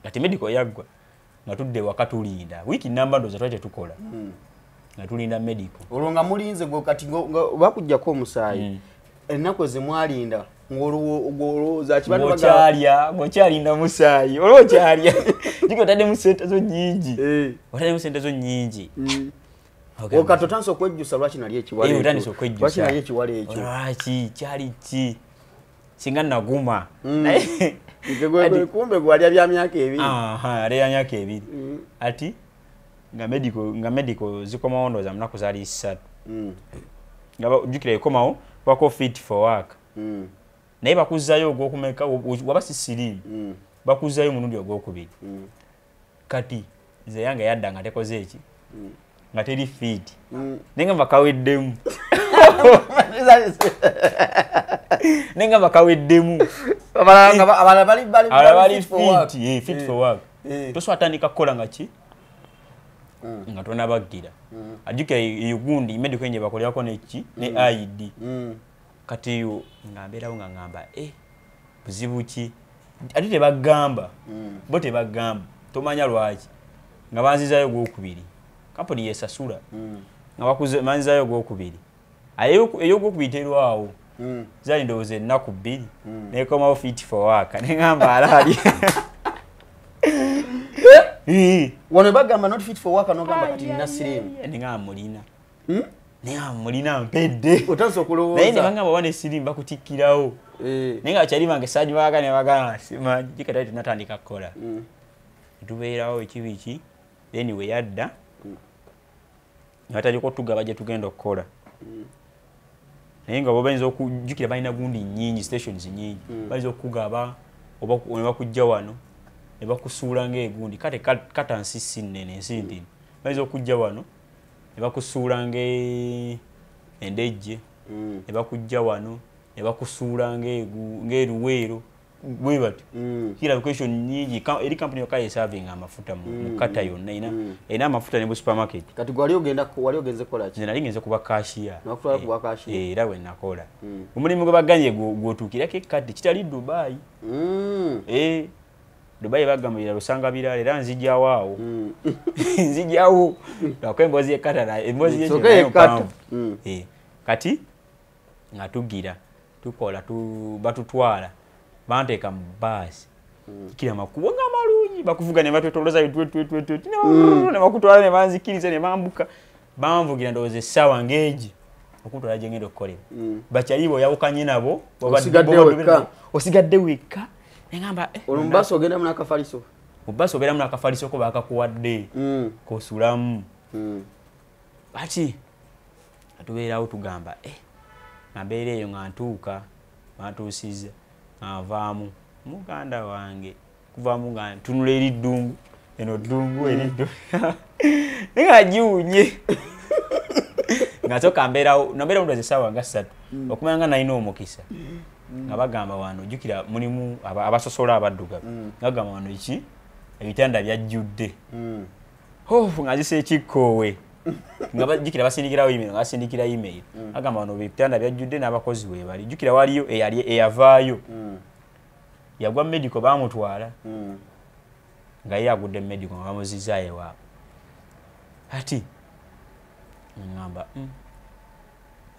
kati medical yaggwa nga tudde waka tulinda wiiki namba ndoza twali tetukola nga tulinda medical olwo nga mulinze gwe kati bakuggyako omusaayi ennaku ezimwalinda ng'olowooza ng'okyalinda musaayi olwo okyalya jiko otaddemu sente zo nnyingi kati otandise okwejjusa lwaki nali ekiwala ekyo lwaki kyali ki singa naguma kumbe gwalya bya myaka 2 alya myaka 2 ati nga medical zikomawo ndowooza munaku zaali 3 nga jjukira ekomawo wako fit for work naye bakuzzayo ogwokumeka waba sisirimu bakuzzayo mulundi ogwokubiri kati nze yange yadda nga tekoze eki nga teri fit nenga bakaweddemu abala bali fit for work toswatandika kukola nga ki nga tonabaggira ajjukira eyogundi medical enje bakolerako neki ne ID kati yo nga mbeerawo nga ngamba buzibu ki ate tebagamba bo tebagamba tomanya lwaki nga banzizayo gwokubiri kampuni yesasula nga bakuze manzizayo gwokubiri eyo gwokubiri terwawo zali ndowooza ennaku 2 nekomawo fit for work nengamba alali wano bagamba not fit for work nogamba kati nina sirimu nengamba mulina mulina mpedde otanso okulowooza naye ne bagamba wane sirimu bakutikkirawo naye nga kyali bange saji baga ne bagamba simanyi jikatali tunatandika kukola tubeerawo ekibiki then we yadda ngataliko tugaba gye tugenda okukola naye nga bo bayinza okujjukira balina gundi nnyingi stations nnyingi bayinza okugaba oba ne bakujja wano ne bakusuula ng'egundi kate kata nsisi nnene ensi ntini bayinza okujja wano ne bakusuula ng'endejje ne bakujja wano ne bakusuula ng'eruweero bwe bati kila location nyingi eri company yokka yeservinga amafuta mu kata yonna ina amafuta ne mu supermarket kati gwali ogenze kola ki nali ngenze kuba cashier nakutwala kuba cashier era we nakola omulimu gwe baganye gwotuukirako kati kitali Dubai Dubai bagambira lusanga birala era nzijjawo awo nzijjawo nakwembozi ekata na embozi ekata kati nga tugira tukola batutwala banteka mu basi kila makubo nga malungi bakuvuga ne batwetoloza ne bakutwala ne banzikiriza ne bambuka bamvugira ndoze essaawa ngeegi okutwala gye ngenda okukolera bakyalibo yawukanye nabo osigadde wekka nengamba olumbaso ogenda mu nakafaliso mubaso obeera mu nakafaliso ko bakakuwadde kosulamu bati atubeerawo tugamba nabeera eyo nga ntuuka bantuusiza avaamu muganda wange kuvaamu nga ntunula eri ddungu eno ddungu eriddo nga giwunye nga soka mbeerawo nabeera mu essaawa nga 3 okumanya nga nalina omukisa nga bagamba wano jjukira mulimu abasosola abaddugavu bagamba wano eki ebitanda byajjudde nga zisa ekikkoowe nga jjukira basindikirawo email nga basindikira email agamba wano ebitanda byajjudde n'abakozi we bali jjukira waliyo eyavaayo yagwa medical bamutwala nga ye agudde medical nga bamuzizaayo ewaabwe ati ngamba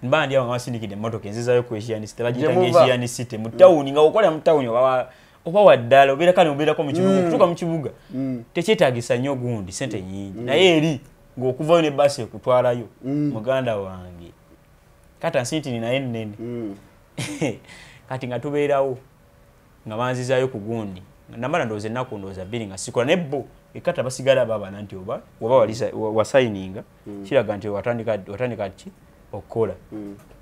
mba ndi awo nga basindikidde emmotoka enzizaayo ku Asian City bagiyita Asian City mu tawuni nga okola mu tawuni oba waddala obeera kale obeerako mu kibuga okutuuka mu kibuga tekyetaagisa nnyo gundi sente nnyingi naye eri ng'okuvayo ne basi ekutwalayo muganda wange kata nsintini naye nnene kati nga tubeerawo nga banzizaayo ku gundi namala ndowooza ennaku ndowooza 2 nga sikola ne bo ekata basigala babana nti oba wasayininga kiraga nti watandika ki okukola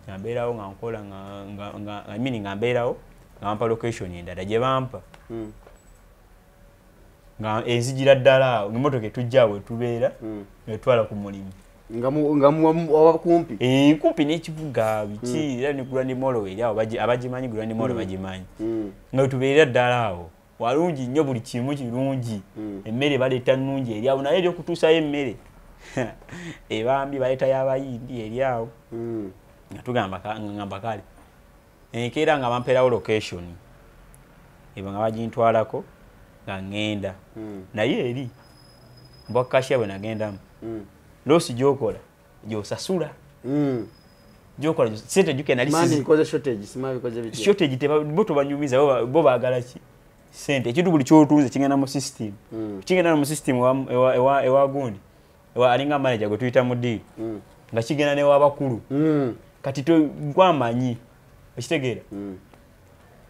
nga mbeerawo nga nkola nga mbeerawo nga bampa location endala gye bampa nga enzijira ddala awo emmotoka etujjaawo etubeera etwala ku mulimu nga kumpi kumpi n'ekibuga biki era ne Grand Mall eri awo abagimanyi Grand Mall bagimanyi nga tubeera ddala awo walungi nnyo buli kimu kirungi emmere baleeta nnungi eri awo naye eri okutuusayo emmere ebambi baleeta y'abayindi eri awo nga tugamba kale enkeera nga bampeerawo location ebo nga bagintwalako nga ngenda naye eri mbwakasya bwe nagendamu losi gyokola gyosasula gyokola sente juke nali shortage bo tobanyumiza bo baagala ki sente ekintu buli kyotunze kigenda mu system kigenda mu system ewa gundi alinga manager gwe tuyita mu deal nga kigenda n'ewabakulu kati twamanyi ekitegeera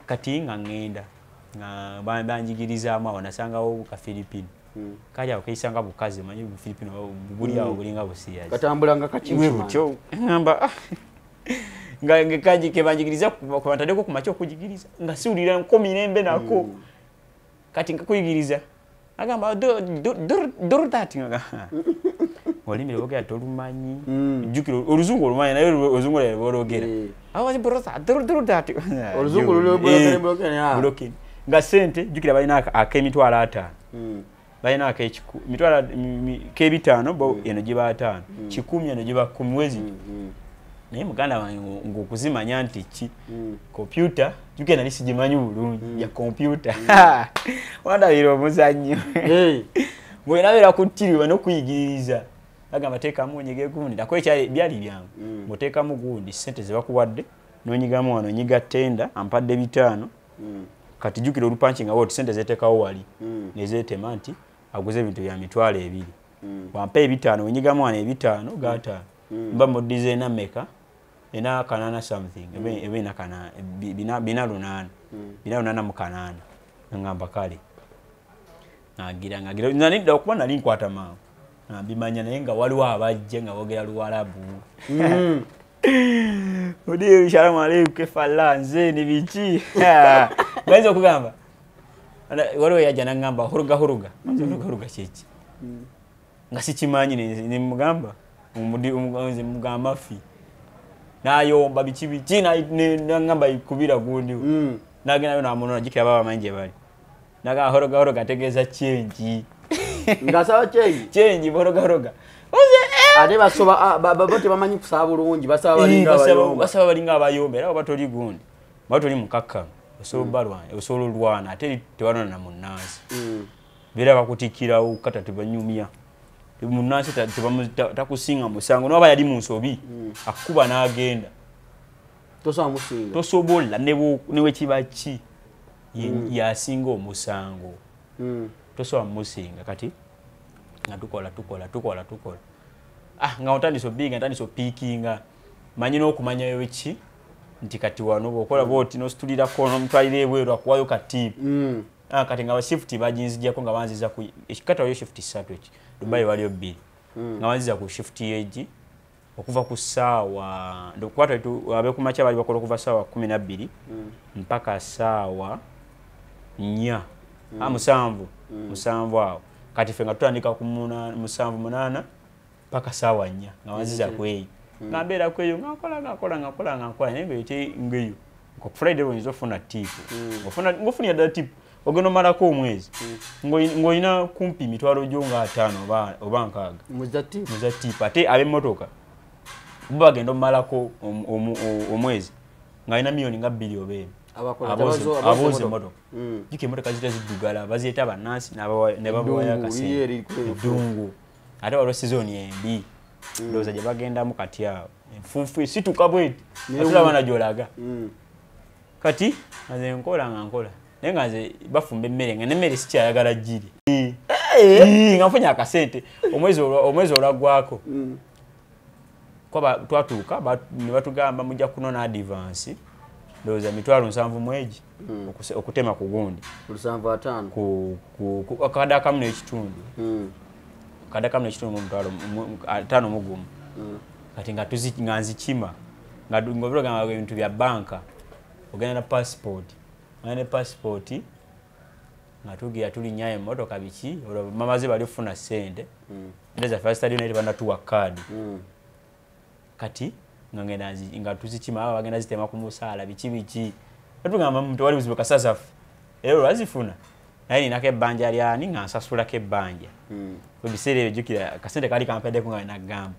kati nga ngenda nga banjigirizaamu awo nasangawo ka Filipino kali awo keisanga bukazi manyi bu Filipino buli awo bulinga busiyazi katambula nga kachimu kyo ngamba nga kaji ke banjigiriza ku bantadeko ku macho kujigiriza nga siulira nkomirembe nako kati nkakuyigiriza agamba do that nga olimi lwoga tolumanyi jukiro oluzungu olumanyi naye oluzungu lwe lwogera awazi brosa do that oluzungu lwe blokeni nga sente jukira balina akemitwala 5 balina akechiku mitwala kebitano bo eno jiba 5 10 eno jiba 10 mwezi naye muganda wange ng'okuzimanya nti ki computer juke nali sigimanyi bulungi ya computer wandabira omuzannyo bw'enabeera kuttirirwa n'okuyigiriza bagamba teekamu onyige gundi nako ekyali byali byangu ng'oteekamu gundi ssente ze bakuwadde n'onyigamu wano onyiga tenda ampadde 5 kati jjukira olupanchi nga woti ssente zeteekawo wali nezeetema nti aguze ebintu bya mitwalo 2 wampa 5 onyigamu wano 5 gata mba modize na meka ena kanana something ebe na kana bina lunana mukanana ngamba kale nagira nani okuba nali nkwata mawo nabimanya naye nga waliwo abajje nga bogera Luwarabu odi shalamu alaykum kefalla nze ni biki bazo kugamba waliwo yaja nangamba huruga kyeki nga sikimanyi ni mugamba umuzi mugamba fi nayomba biki nangamba ikubira gundi nagenda yo namuno jikira baba manje bali naga horoga tegeza change ngasawa change horoga ate basoba babote bamanyi kusaba bulungi basaba balinga abayombe era batoli gundi batoli mukakka osobolwana ate tewanona na munansi bera bakutikira ukata tebanyumya munansi takusinga musango no yali munsobi akuba n'agenda tosobola newe kibachi yasinga omusango tosobola musinga kati nga tukola nga otandiso binga otandiso pikinga manyi n'okumanya weki nti kati wano bokola boti no stulira kono mutwalire ebweru akuwayo kati kati nga shift bajinzijako nga banziza ku ekikata yo shift 3 eki Dubai waliyo 2 nga banziza ku shift yeji okuva ku sawa ndokwata tu abe kumacha bali bakola kuva sawa 12 mpaka sawa 4 musanvu awo kati fenga tutandika ku 7 mpaka sawa 4 nga banziza kweyi ngambera kweyo ngakola nenge eti ngeyo ko Friday wenzofuna tip ngofunia da tip ogeno marako omwezi ngoina kumpi mitwalo jonga 5 oba nkaga muza tip ate abe motoka bagendo malako omwezi ngaina milioni nga 2 obebe abakoze motoka jike motoka zitazidugala baziyeta banansi nebabawaya kasente dungu ate walo season yembi ndoza je bagenda mu kati awo enfufu situkabweti atula bana jolaga kati aze nkola nengaze bafumbe emmere nga nemmere sikyayagala jiri ngafunya akasente omwezi olagwako kwa twatuuka ne batugamba mujja kunona advance ndoza mitwalo 7 mweji okutema ku gundi 75 ku akada kamne ekitundu kada kamne ekitundu mu mutwalo 5 mugumu kati nga tuzinganzi kima nga ngobiro gamba ebintu bya banka ogenda na passport ane passport nga tugira tuli nyaye motoka biki mamaze bali funa sente ndeza first study ne bana tuwa card kati ngangena nga tuzikima aba bagenda zitema ku musala biki atugamba muntu wali uzibuka sasa ero azifuna naye nake banja ali ani nga nsasula ke banja kubisere ejukira kasente kali kampede ku nga gamba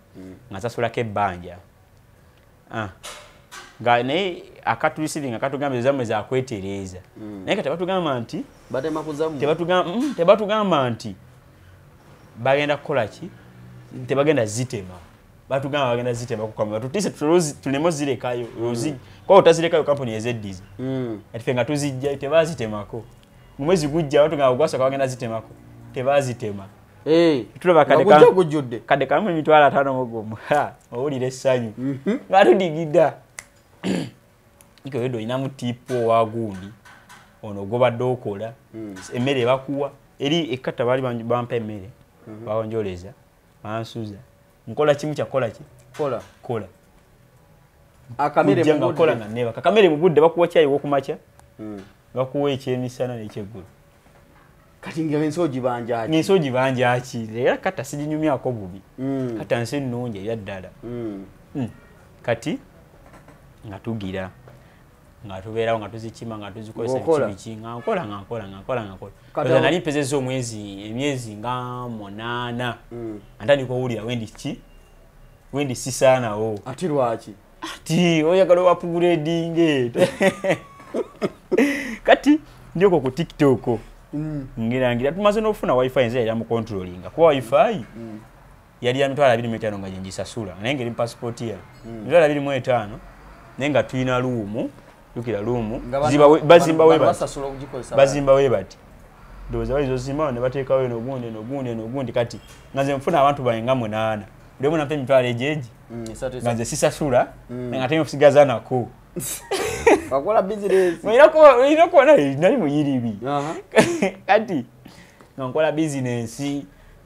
nga nsasula ke banja nga ne akatulisibinga akatugamba zamwe za kwetereza naye kati batugamba nti batema kuzamu tebatugamba nti bagenda kukola ki tebagenda zitema batugamba bagenda zitema ku kamera tutise tulemo zirekayo kwa utazirekayo company ezediz atifenga tuzijja tebazitemako mwezi gujja batugamba gwasa bagenda zitemako tebazitema tulaba kade kamwe mitwala 5 mugomo owulire essanyu batudigida iko yedo ina mutipo wagundi ono goba dokola emmere bakuwa eri ekata bali bampa emmere bawonjoleza bansuza nkola kimu kyakola ki kola akamere mu kola neba kakamere mu budde bakuwa chai wokumacha bakuwa ekyemisana n'ekyeggulo kati ngewe nsoji banja aki era kata sijinyumya ko bubi kata nse nnunje yaddala kati nga tugira nga tubeera nga tuzikima nga tuzikozesa biki nga nkola kaza nali pezeza emyezi nga 8 antani ko ulira wendi sisana o atirwaki ati oyagala upgrading kati ndioko ku TikTok ngira tumaze n'ofuna wifi nze yali mu controlling kwa wifi yali ya mitwala 25 nga njisasula nenge lim passport ya mitwala 25 nenga tuina lumu yukira lumu bazimba we bati doza walizo zima ne bateka we nogundi kati ngaze mfuna abantu bayenga 8 leo mna pembe mitwala ejeji ngaze sisasula nenga tenyo kusigaza nako wakola business inako nali muyiribi kati nkola business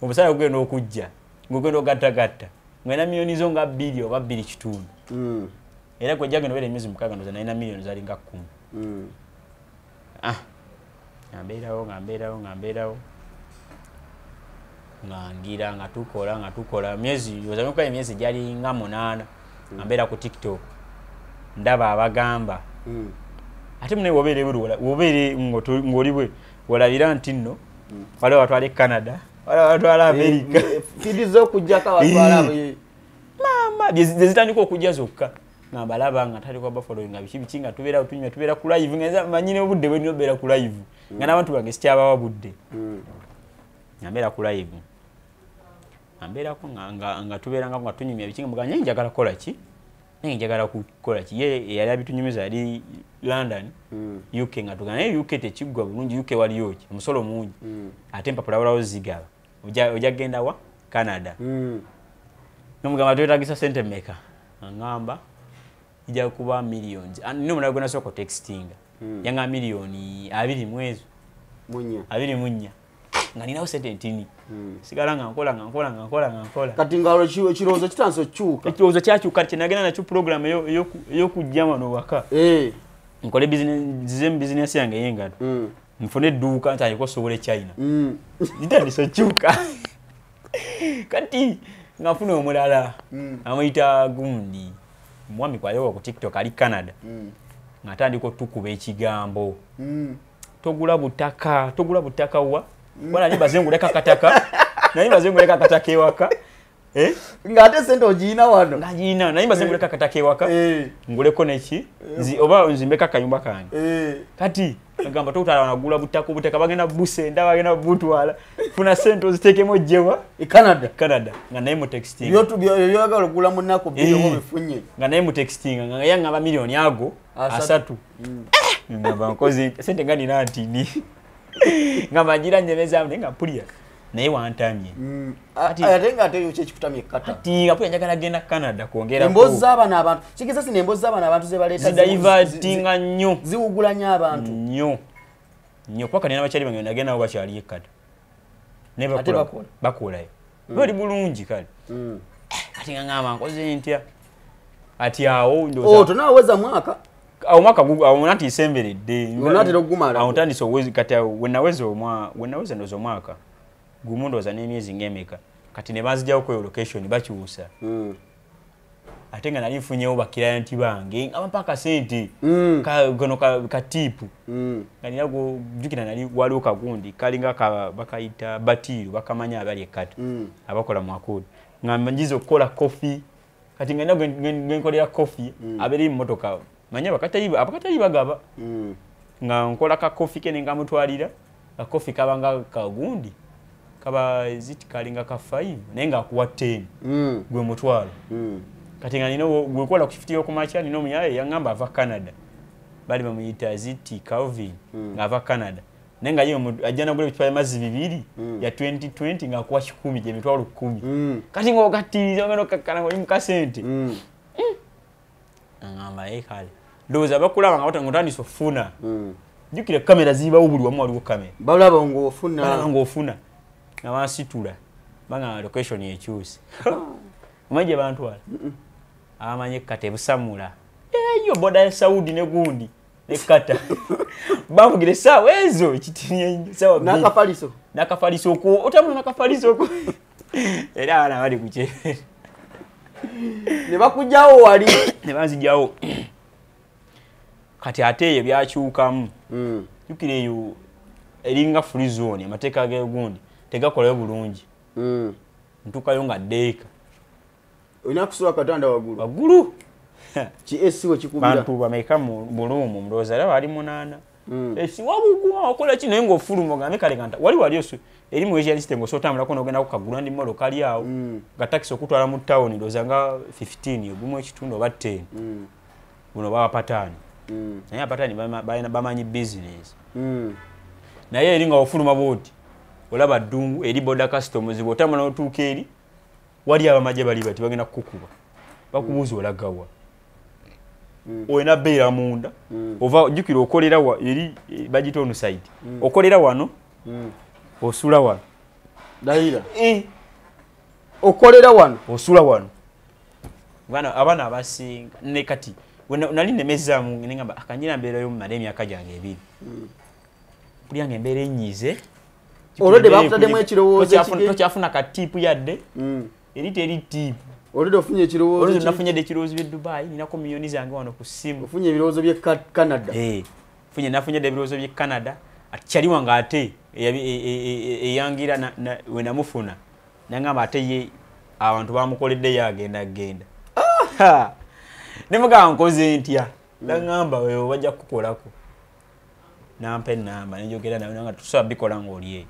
obusaya kugenda okujja ngogendo gatta ngena milioni zo nga 2 oba 2 kitundu era kwa jageno bele mizi mukaga ndo na milioni zali nga 10 ngamberawo ngira ngatukola miezi yozamuka miezi jali nga 8 ngambera ku TikTok ndaba abagamba ate mune wobere ngoliwe walabira ntino wale watwale Canada wale watwale America fidizo kujaka watwala mama zitandika okujja zokka ngabalaba nga tali kwa Buffalo nga bichinga tubera ku live ngeza manyine obudde bwe nobera ku live nga nabantu bange sityaba wabudde ngambera ku live ngambera ko nga tubera nga tunyumya bichinga muganya njagala kola ki njagala kukola ki ye yali abitunyumiza yali London UK nga tugana UK tekigwa bulungi UK wali yoki omusolo mungi ate mpapula wala ozigaba oja genda wa Canada nomugamba twetagisa sente meka ngamba ija kuba millions no muna gona soko texting yanga milioni 2 mwezi munya nga ninawo sente ntini sigala nga nkola kati ngalo chirozo kitanso chuka ekirozo kyakyuka kinagenda na program yo kujjama no waka nkole business yange yenga mfune duka ntali ko sobole China nditandi so chuka kati ngafuna omulala amayita gundi mwami kwa leo ku TikTok ali Canada ngatandiko tukuba ekigambo togula butaka wa wala ni bazenguleka kataka nayi bazenguleka kataka ewaka ngate sente ojina wano ngajina nayi bazenguleka kataka ewaka nguleko neki oba nzimbeka kayumba kange kati ngamba totala wanagula butaka bagenda busenda bagenda butwala funa sente ozitekemo jewa Canada nga nayi mu texting yoga olugula munako byo bifunye nga nayi mu texting nga yanga ba milioni ago asatu ngamba nkozi sente ngani nantini ngamba njira nyemeza nga pulia naye wantamye atenga ate yoche kikutamye kata ati apuya njagala genda Canada kuongera embozi zaba n'abantu kikiza sine embozi zaba n'abantu ze baleta divertinga nnyo ziwugulanya abantu nnyo kwa kanena bachali bange nagenda abo bachali ekata neba bakolayo bali bulungi kale ati ngamba nkoze ntya ati awo ndoza tunaweza mwaka au mwaka gugu au nati semberedde unatero gumala au tandi so wezi kati wenaweza ndozo mwaka gumundo za nemyezi ngemeka kati ne bazija ko location bakyusa atenga nali mfunyewo ba client bange abampaka sente gono ka tipu ngani yago jukina nali waluka gundi kalinga bakaita batiru bakamanya abali ekata abakola mwakodi ngamba njizo kola coffee kati ngana ngenkolera coffee abeli motoka manya abakatayi bagaba nga nkola ka coffee kene ngamutwalira ka coffee kabanga ka gundi kaba ziti kalinga ka 5 nenga kuwa 10 gwe mutwalo kati nga nino gwe kola kufitiyo kumacha nino munyaye yangamba ava Canada bali bamuyita ziti Calvin ngava Canada nenga yo ajana gule bitwaye mazi 2 ya 2020 nga kuwa 10 je mitwalo 10 kati ngo kati ngano kakana ngo imukasente ngamba ekale ndoza bakulaba nga batangotani sofuna jukire kamera ziba ubuli wamu waliwo kamera balaba ngofuna na wasitula banga location yechusi maje bantu wala amanye kate busamula eyo boda ya Saudi ne gundi ne kata bamugire sawa ezo kitinye sawa nakafaliso ko otamuna nakafaliso ko era ana bali kuche ne bakujjawo wali ne banzijawo kati ateye byakyukamu yukire yo eringa free zone amateka ge gundi tegakola bulungi ntukayo nga deeka Unakuswa katanda wagulu ki esi we kikubira bantu bameka mu bulumu mloza era bali 8 esi wabugwa okola kino ngo fulumo gambe kale kanta wali osu eri mu Asian system osotambula kono ogenda kukagula ndi molo kali awo ga taxi okutwala mu town dozanga 15 ogumu ekitundu oba 10 buno baba patani naye patani bamanyi business naye eri nga ofuluma boti olaba ddungu eri border customs botambula otuuka eri wali abamaje bali bati bagenda kukuba bakubuza olagawa oyina beera munda ova jukira okolera wa eri bagita onu side okolera wano osula wano daira okolera wano osula wano bana abana abasinga ne kati nali nemeza mu ngamba akanyira mbeera yo mu emyaka gyange ebiri kulyange embeera enyize olode bakutademu ekirowoozo tokyafuna ka tipu yadde eri teri tipu olode ofunye ekirowoozo olode nafunye de ekirowoozo bye Dubai ninako milioni zange wano ku simu ofunye ebirowoozo bye Canada nafunye de ebirowoozo bye Canada atyali wange ate eyangira we namufuna nangamba ate ye abantu bamukoledde yagenda nemugamba nkoze ntya nangamba wewe bajja kukolako nampe namba njogera nawe nga tusaba bikola ng'oliye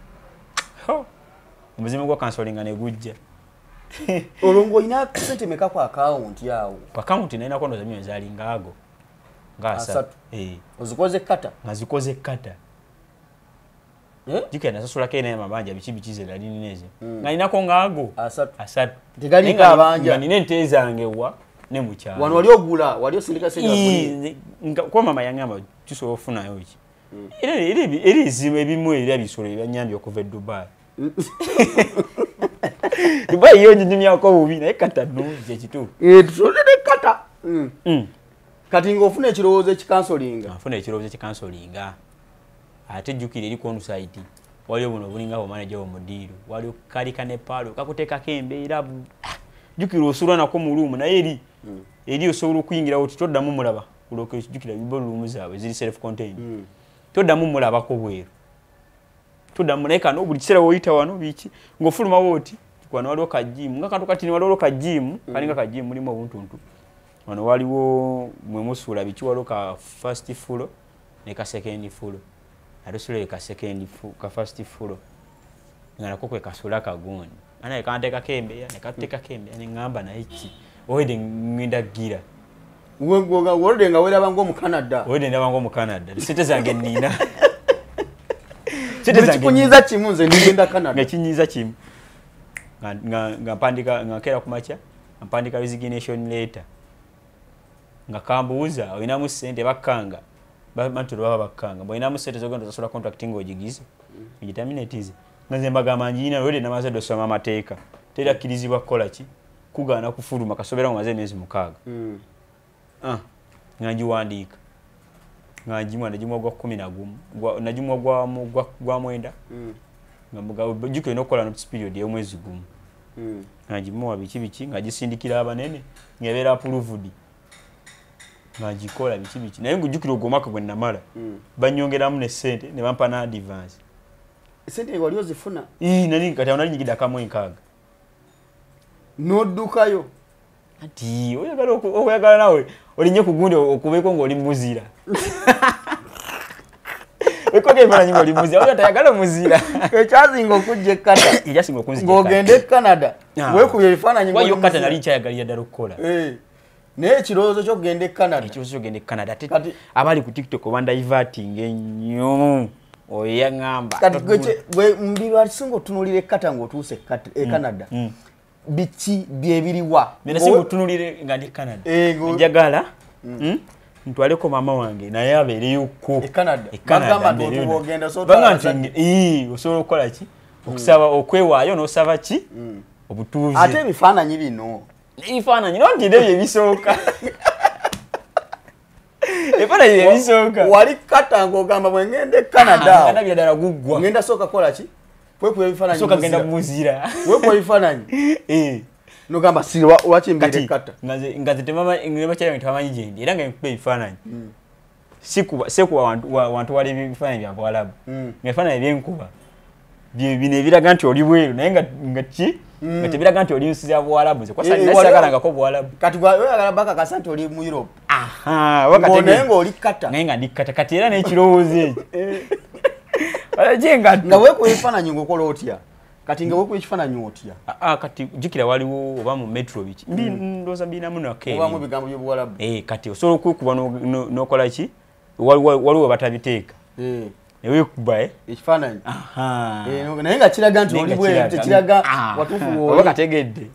omuzimu gwa kansolinga ne gujja olongo ina sente meka kwa account yawo kwa account naina kondo za myezi ali ngago ngasa ozikoze kata ngazikoze kata jike na sasula kene mabanja bichibichize dali nineze ngaina ko ngago asatu digali ka banja nine ntezange wa ne mukyalo wano wali ogula wali osindika sente kwa mama yangamba tuso ofuna yoki eri izime ebimwe era bisolo byanyambye okuva e Dubai Dubai yonyi nyimya ko bubi naye kata nuje kitu tusole de kata kati ngofuna ekirowoozo ekikansolinga afuna ekirowoozo ekikansolinga ate jukire eri konu site wali obuno bulinga bo manager wo mudiru wali kalika ne palo kakuteka kembeera jukire osula nako mu room naye eri osobola okuyingira oti toddamu mulaba kuloke jukire bibo room zaabwe ziri self contained toddamu mulaba ko bweru toddamu naye kano buli kiseera woyita wano biki ngofuluma woti kwano waliwo kajimu nga kantu kati waliwo kajimu kalinga kajimu mulimo obuntuntu wano waliwo mwe musula biki waliwo ka first floor ne ka second floor adosule ka second floor ka first floor ngana kokwe kasula kagundi ana ekanteka kembe ya nekateka kembe ne ngamba na iki oyede ngenda gira ngoga worde nga wera bango mu Canada oyede ndabango mu Canada sete zange nina sete zange kunyiza chimunze ngenda Canada ngakinyiza chimu ngapandika ngakera kumacha mpandika resignation letter ngakambuuza oyina mu sente bakanga bantu baba bakanga boyina mu sente zogenda zasula contracting ojigize ngitaminetize ngaze mbagamba njina oyede namaze dosoma mateeka tera kirizibwa kola ki kugana kufuluma kasobera mu maze myezi 6 ngajiwandika ngajimwa najimwa gwa 11 najimwa gwa mwenda ngamuga jiko nokola no period yo mwezi gumu ngajimwa biki ngajisindikira abanene ngebera approved ngajikola biki naye ngujukira ogomaka gwe namala banyongera mu ne sente ne bampa na advance sente wali ozifuna nani kati onali nyigida kamwe nkaga nodukayo ati oyagala nawe olinye kugundi okubeko ngoli muzira wekoge mara nyingo limuzira oyo tayagala muzira ekyazinga okujje kata ekyazinga okunzija ngogende Canada wekubye bifaananyi ngo yo kata nali kyayagalira ddala okukola naye ekirowoozo ky'okugenda Canada ekirowoozo ky'okugenda Canada abali ku TikTok bandivating ennyo oya ngamba kati gwe mbiru alisinga otunulire kata ng'otuuse Canada biki byebiriwa mina singa otunulire nga ndi Canada njagala ntwaleko mama wange naye abeereyo ko Canada bagamba ntugenda osobola okukola ki okusaba okwewaayo n'osaba ki obutuuze ate ebifaananyi bino ebifaananyi nontide byebisooka ebifaananyi byebisooka wali kata ng'ogamba bwe ngende Canada ngana byaddala guggwa ngenda sooka kola ki kwekuba ebifaananyi sooka genda muzira kwekuba ebifaananyi nogamba si lwaki mbere kata ngaze temama ngirema kyayo ntamanyi gyendi era nga nkuba ebifaananyi sekuba wantu wali ebifaananyi bya Bwarabu ebifaananyi byenkuba bine biraga nti oli bweru naye nga ki nga tebiraga nti oli nsi za Buwarabu kwa sababu nasagalanga ko Buwarabu kati oyagala baka kasante oli mu Europe wakati naye oli kata naye nga ndikata kati era n'ekirowoozo ekyo nga weekuyifaananyi ng'okola otya kati nga weekuyifaananyi otya kati jjukira waliwo oba mu metro biki ndowooza birinamu nake oba mu bigambo by'Obuwarabu kati osobola okwekuba n'okola ki waliwo batabiteeka eweekuba ekifaananyi naye nga kiraga nti oli bweru tekiraga watuufu oba kategedde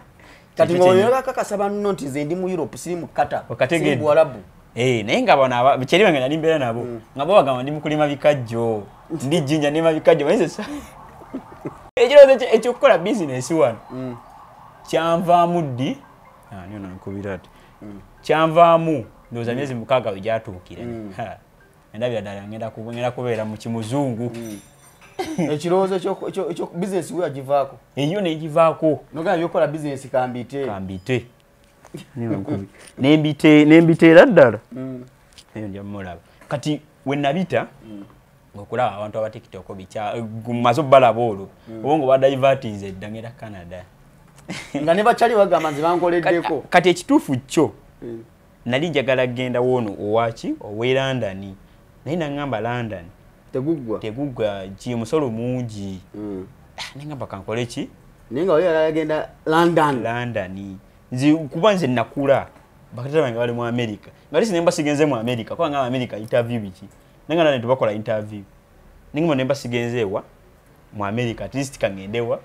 kati ng'oyakakasa banno nti nze ndi mu Europe siri mu kata siri mu Buwarabu naye nga bano kyeri bange nali mbeera nabo nga bo bagamba ndi mu kulima bikajjo ndi jjinja ndima bikajjo mayinza ekirowoozo ekyokukola bizinesi wano kyanvaamu ddi niyo nankubira ati kyanvaamu ndowooza myezi 6 we gyatuukira endabira ddala ngenda kubeera mu kimuzungu ekirowoozo ekyo bizinesi we yagivaako eyo negivaako nogamba byokola bizinesi kambite nembiteera ddala eyo njamulaba kati we nabita okulaba abantu aba TikTok maze balaba olwo oba nga badivertinze edda ngera Canada nga ne bakyali bagamba nze bankoleddeko kati ekituufu kyo nali njagala genda woono owaki ow'e London naye nangamba London teguggwa musolo mungi nengamba kankole ki naye nga oyagala genda London kuba nze nakula bakatata bange bali mu America nga lisi nemba sigenze mu America kuba nga America interview biki nenga nane tubakola interview ninga nemba sigenze ewa mu America at least kangendewa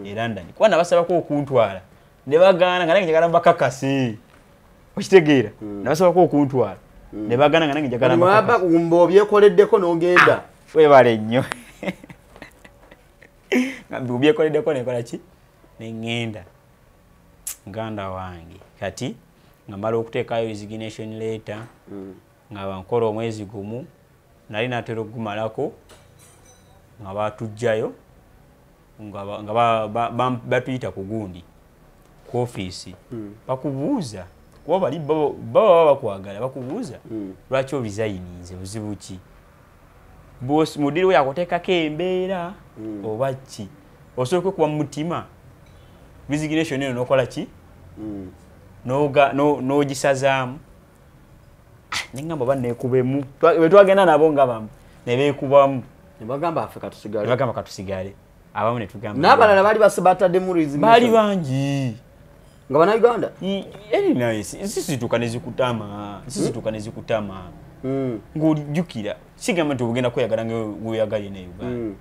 e London kuba nabasaba ko okuntwala ne bagana nga nange njagala mbakakase okitegeera nabasaba ko okuntwala ne bagana nga nange njagala mbakakase kumbo byekoleddeko n'ogenda webale nnyo nga byekoleddeko nekola ki nengenda nganda wange kati nga mala okuteekayo resignation letter nga bankola omwezi gumu nali natera okugumalako nga batujjayo nga batuyita ku gundi ku ofiisi bakubuuza kuba bali baba bakwagala bakubuuza lwaki obizayininze buzibu ki mudiri we yakuteekako embeera oba ki osobola kwekuba mu mutima resignation eno nokola ki n'ogisazaamu nengamba banekubemu bwetwagenda nabo nga bamu nebekubamu nebagamba affe katusigale abamu netugamba n'abalala bali batadde mu resignation bali bangi nga bannayuganda sisituka nezikutama ng'olijjukira sigamba nti obugenda kweyagala ngaweoyagale ne Uganda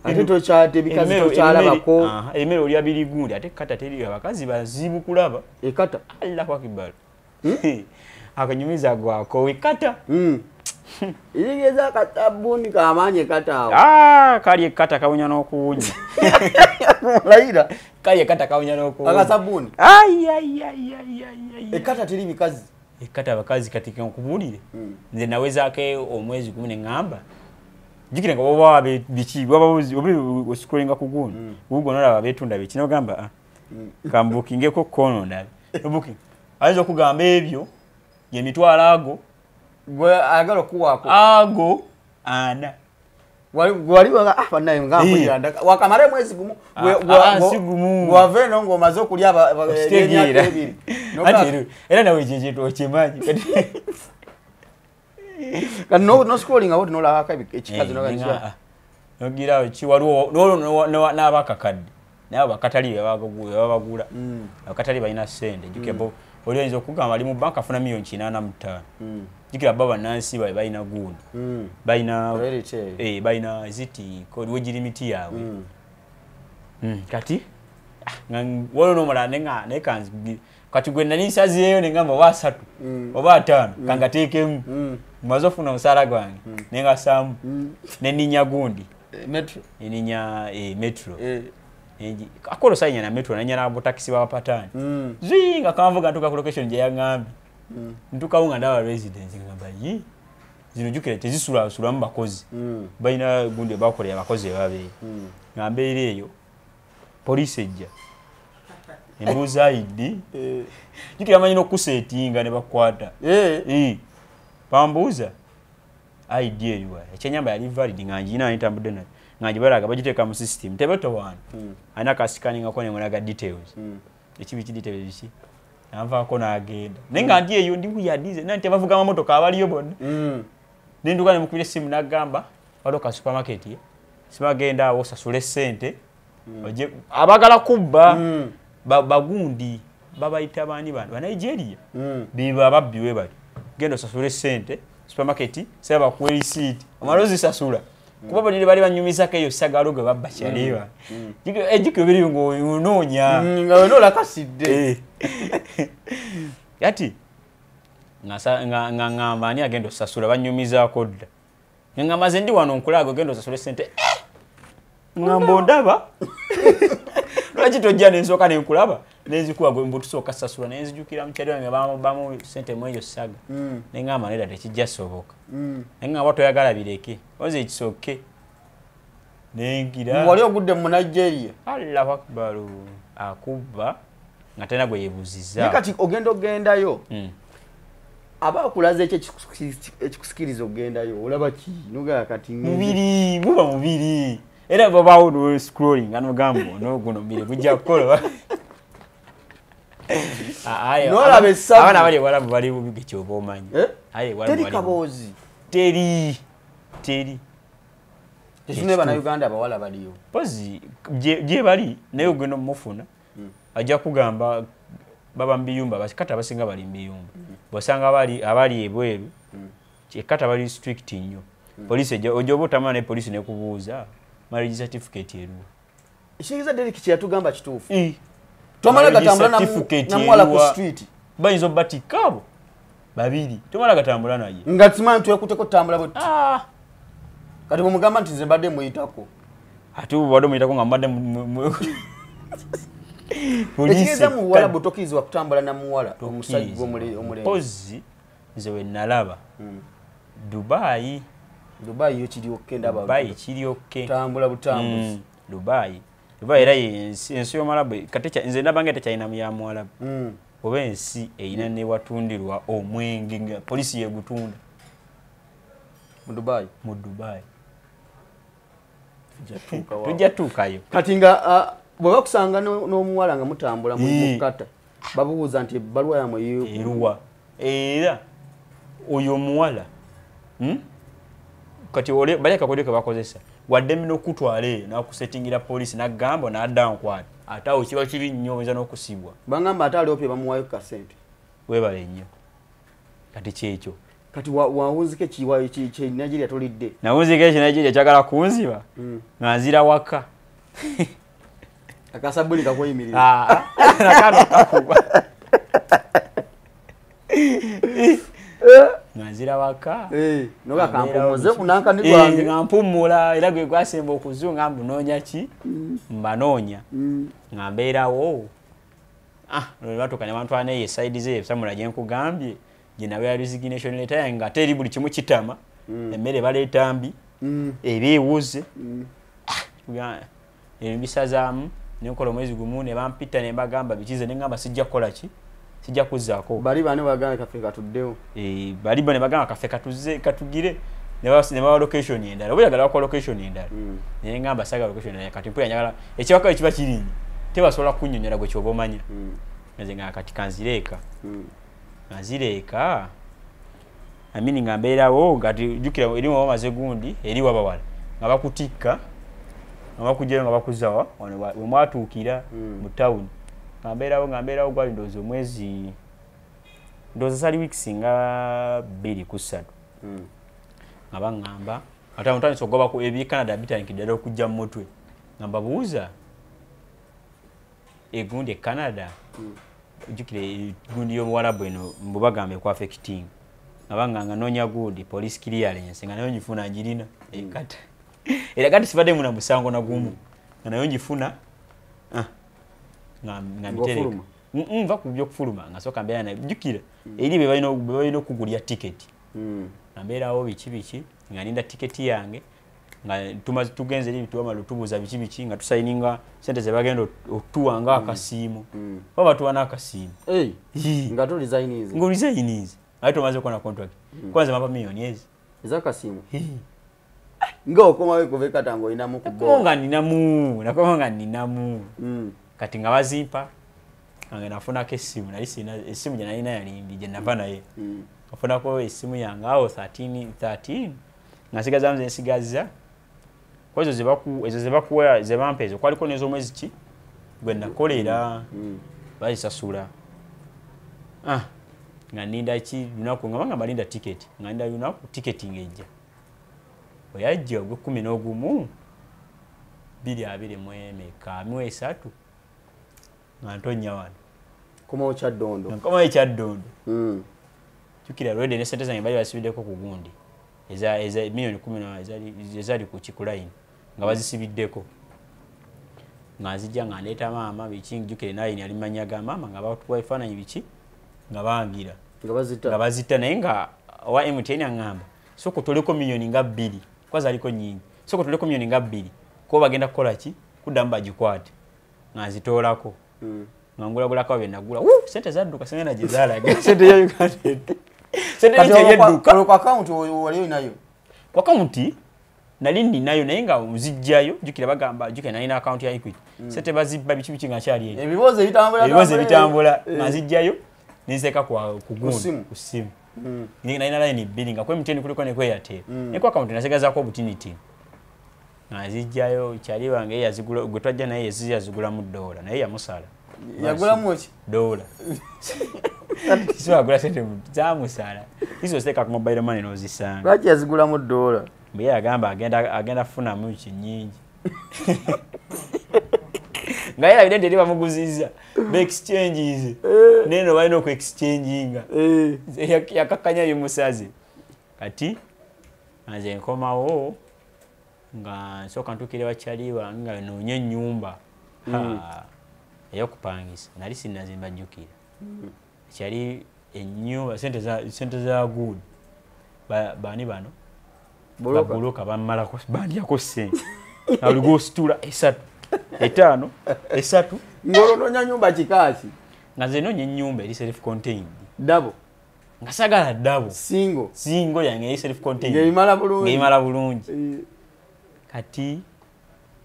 ate tokyate bikazi tokyalabako emmere olya birigundi ate kata teri abakazi bazibu kulaba ekata Allahu akbar akanyumiza gwako wekata irigeza katabuni kamanye kata kali ekata kawunya n'okuwunya laira kali ekata kawunya n'okuwunya akasabuni ekata teri bikazi ekata abakazi katika nkubulire nze nawezaako omwezi 10 ngamba jikira nga baba biki baba oscrollinga ku gundi Google nalaba betunda biki nogamba kambukingeko kono ndabe booking aizo kugamba ebyo ye mitwalo ago gwe agalo kuwako ago ana wali banaye ngambulira wakamare mwezi gumu wave nongo mazo kulya emyaka ebiri era nawe jeje tokimanyi kati no scrolling out no la ekikazi no kanisa nogira ki waliwo n'abakakadde nabo bakatali babagula abakatali balina sente jukebo olioyinza okugamba ali mu bank afuna million 85 jikira baba nansi balina gundi balina ziti kodi wejirimiti yawe kati waliwo nomala nekanzi kati gwe nali nsaziyeyo nengamba wasatu oba 5 kangateekemu mwaze ofuna omusaala gwange nenga samu neninya gundi metro metro akolo sayinya na metro nanya na botakisi baba patani zinga kanvuga ntuka ku location gye yangambi ntukaunga ndawa residence ngamba yi zino jukire tezisula mu bakozi balina gundi bakolera abakozi babe ngambe eyo police ejja embuza ID jukire amanyi n'okusetinga ne bakwata bambuuza ID eyo ekyenyamba yali valid nga njina ntambudde nayo nganje balaga bagiteeka mu system tebeto wana ana kasikaninga ko ne mulaga details ekibi details biki anvaako n'agenda nenga ndi eyo ndi kuyadize nanti bavuga amamotoka abaliyo bonna ninduka ne mukubira simu n'agamba waloka supermarket ye sibagenda awo sasule sente abagala kubba bagundi babayita bani bana Nigeria biba babbiwe bali gendo sasule sente supermarket seba ku receipt amalozi sasula kuba bali bali banyumiza keyo sagalo ge babba kyaliba ejiko biri ngo unonya ngaonola kasidde yati ngamba ani agendo sasula banyumiza kodda ngamaze ndi wano nkulago gendo sasule sente ngambo ndaba lwaki tojja nensoka nenkulaba nezikuwa gwe mbutusoka sasula nenzijukira mkyali wange bamu sente mweyo saga nengamba neda tekijja soboka nengamba toyagala bireke oze ekisoke nengira wali ogudde mu Nigeria Allahu Akbar akubba nga tena gwe yebuziza kati ogendayo abakulaze ekikusikiriza ogendayo olaba ki nuga kati mubiri guba mubiri era babawo no scrolling ano gambo no guno mire bujja kukola ayo no labesabu abana bali wala bali bubige kyobo omanyi ayo wala bali kabozi teri Tishune bana Uganda abawala baliyo pozi je bali nayo gwe no mufuna ajja kugamba baba mbiyumba bakata basinga bali mbiyumba bosanga abali ebweru kikata bali strict nnyo police ojobo tamana ne police ne kubuuza marriage certificate yeru ishigiza Derek kyatugamba kituufu tomala gatambula na mwala ku street bayinzo batikabo babiri tomala gatambula naye ngatima twekuteko tambula boti kati mugamba nti zembadde muyitako ati bado muyitako ngambadde police ekigeza mu wala butokizwa kutambula na muwala omusajja omule pozi nze we nalaba Dubai yo kiri okenda ba Dubai kiri okke tambula butambuzi Dubai era ensi y'omalabu katecha nze nabange tekyalina mu ya mwalabu oba ensi eyina ne watundirwa omwenge nga polisi yegutunda mu Dubai tujja tuukayo kati nga bwe bakusanga n'omuwala nga mutambula mu kata babuuza nti ebbaluwa yamwe yeruwa era oyo omuwala kati ole baleka kodeka bakozesa wadde mino kutwale na kusettingira police na gambo na down kwat atawo kiba kibi nnyo nza n'okusibwa bangamba atali opye bamuwayo kasente webale nnyo kati kyekyo kati wawuzike kiwayo ki Nigeria tolidde nawuzike ki Nigeria kyagala kunziba nganzira waka akasabuli kakoyimirira nakano kakuba nganzira waka noga kampomoze kunanka ni gwange ngampumula era gwe gwasemba okuzunga mbunonya ki mbanonya ngambeerawo lwe batukanya abantu ane ye side ze samula je nkugambye jina bya resignation letter yange ateri buli kimu kitama emmere baleeta mbi ebiwuze ebisazaamu nenkola mwezi gumu ne bampita ne bagamba bikize ne ngamba sijja kukola ki sijja kuzaako bali bane bagamba kafe katuddewo bali bane bagamba kafe katuze katugire ne ba location endala obuyagala ko location endala ne ngamba saga location endala kati mpula nyagala ekiwaka ekiba kirinyi tebasobola kunnyonnyola gwe kyoba omanya nze nga kati kanzireeka nazireka amini ngambeerawo ngati jukira erimu bamaze gundi eri wabawala nga bakutikka nga bakujjayo nga bakuzawa we mwatuukira mu town ngambeerawo gwali ndowooza omwezi ndowooza sali weeks nga 2 ku 3 nga baŋŋamba ate mutandisa okugobaku ebi Canada bitandikidde ddala okujja mu mutwe nga mbabuuza egundi Canada ujukire gundi y'omuwalabu eno mbubagambe kwa affecting abanga nonya good police clearance nga nayo njifuna njirina ekata era kati sibadde muna musango na gumu nga nayo njifuna nga mitereka mva kubyo kufuluma nga soka mbera na jukire eri be balino kugulya ticket nambeerawo biki nga ninda ticket yange nga tugenze eri bituwa malutubuza biki nga tusayininga sente ze bagenda otuwanga akasimu baba tuwana akasimu nga to designize ngo designize aito maze kuona contract kwanza mapa milioni ezi za akasimu Ngo komawe kuveka tango inamu kubo. Nakoma ninamu. Kati nga bazimpa nga nafuna ke simu nali sina esimu je nalina yalimbi je nava naye. Nafuna ko esimu yange awo 13 ngasigaza mze nsigaza. Kwa ezo zebakuwa zebampezo kwaliko nezo mwezi ki gwe nakolera bayisasula. Nga ninda ki lunako nga balinda ticket nga ninda lunako ticketing ejja. Oyajja gwe 11 2 mwemeka mwesatu nga ntonya wano koma ocha dondo chukira rwede ne sente zange bali basibideko ku gundi eza milioni 10 ezali ku chikulaini nga bazisibiddeko nga zijja nga ndeta mama bichi jukire naye ni alimanyaga mama nga batwa ifananyi bichi nga bangira nga bazita naye nga wa MTN angamba soko toleko milioni nga 2 kwaza aliko nyingi soko toleko milioni nga 2 ko bagenda kukola ki kudamba jikwate nga zitolako ngangula kwa benagula sente zadduka sengena jizala sente ya Uganda sente ya yedduka kwa account waliyo nayo kwa account nali ninayo naye nga muzijjayo jukira bagamba jukira nalina account ya Equity sente bazibba bichi nga kyali eno ebiboze bitambula mazijjayo nizeka kwa kusimu nalina line billing nga kwa MTN kuliko ne kwa Airtel ne kwa account nasegaza ko opportunity nazijjayo kyali wange yazigula gwetwajja naye yazigula mu $1 naye yamusala yagula mochi $1 so agula sente zamusala hizo seka ku mobile money nozisanga lwaki yazigula mu $1 mbiye agamba agenda funa mu kinyingi ngaira bidende liba muguziza be exchanges neno balino ku exchanginga yakakanya y'umusazi kati anze nkomawo nga soka ntukire wachaliwa nga nonye nyumba eyokupangisa nali sinazimba jukira kyali ennyumba sente za good bani bano buluka bamala ko bandi yakose alugo stula esatu etano esatu ngolo nonya nyumba kikachi ngaze nonye nyumba eri self contained double ngasagala double single yange self contained ngeimala bulungi kati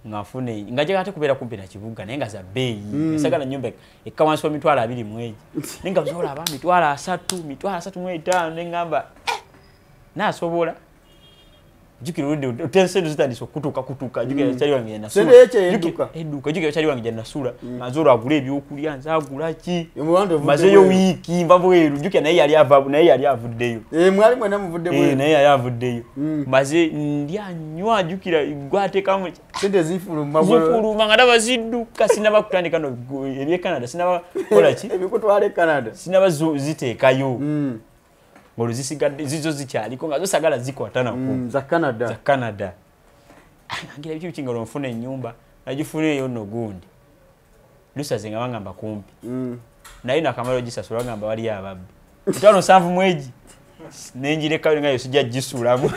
ngafune ngaje kate kubera kumpi na kibuga naye ngaza bei sagala nyumba ekawanso mitwala abiri mweji ninga zola aba mitwala 3 mwetano nengamba nasobola jukira ude utense zitandiswa kutuka jukira cyali wange na sura eduka jukira cyali wange na sura mazoro agule ebyokulya nzagula ki mazeyo wiki mbavo eru jukira naye yali avuddeyo mwali mwena muvudde bwe naye yali avuddeyo maze ndyanywa jukira gwate kamwe sente zifulu ngada baziduka sinaba kutandika no ebye Canada sinaba kola ki ebikutwale Canada sinaba zitekayo ngolo zisigadde zizo zikyaliko nga zosagala zikwatana ku za Canada ngira bichi ngolo mfune ennyumba najifune yo no gundi lusaze nga bangamba kumpi nayo nakamalo gisasula ngamba wali ababbi mutano 7 mweji nenjire kawe ngayo sijja gisulamu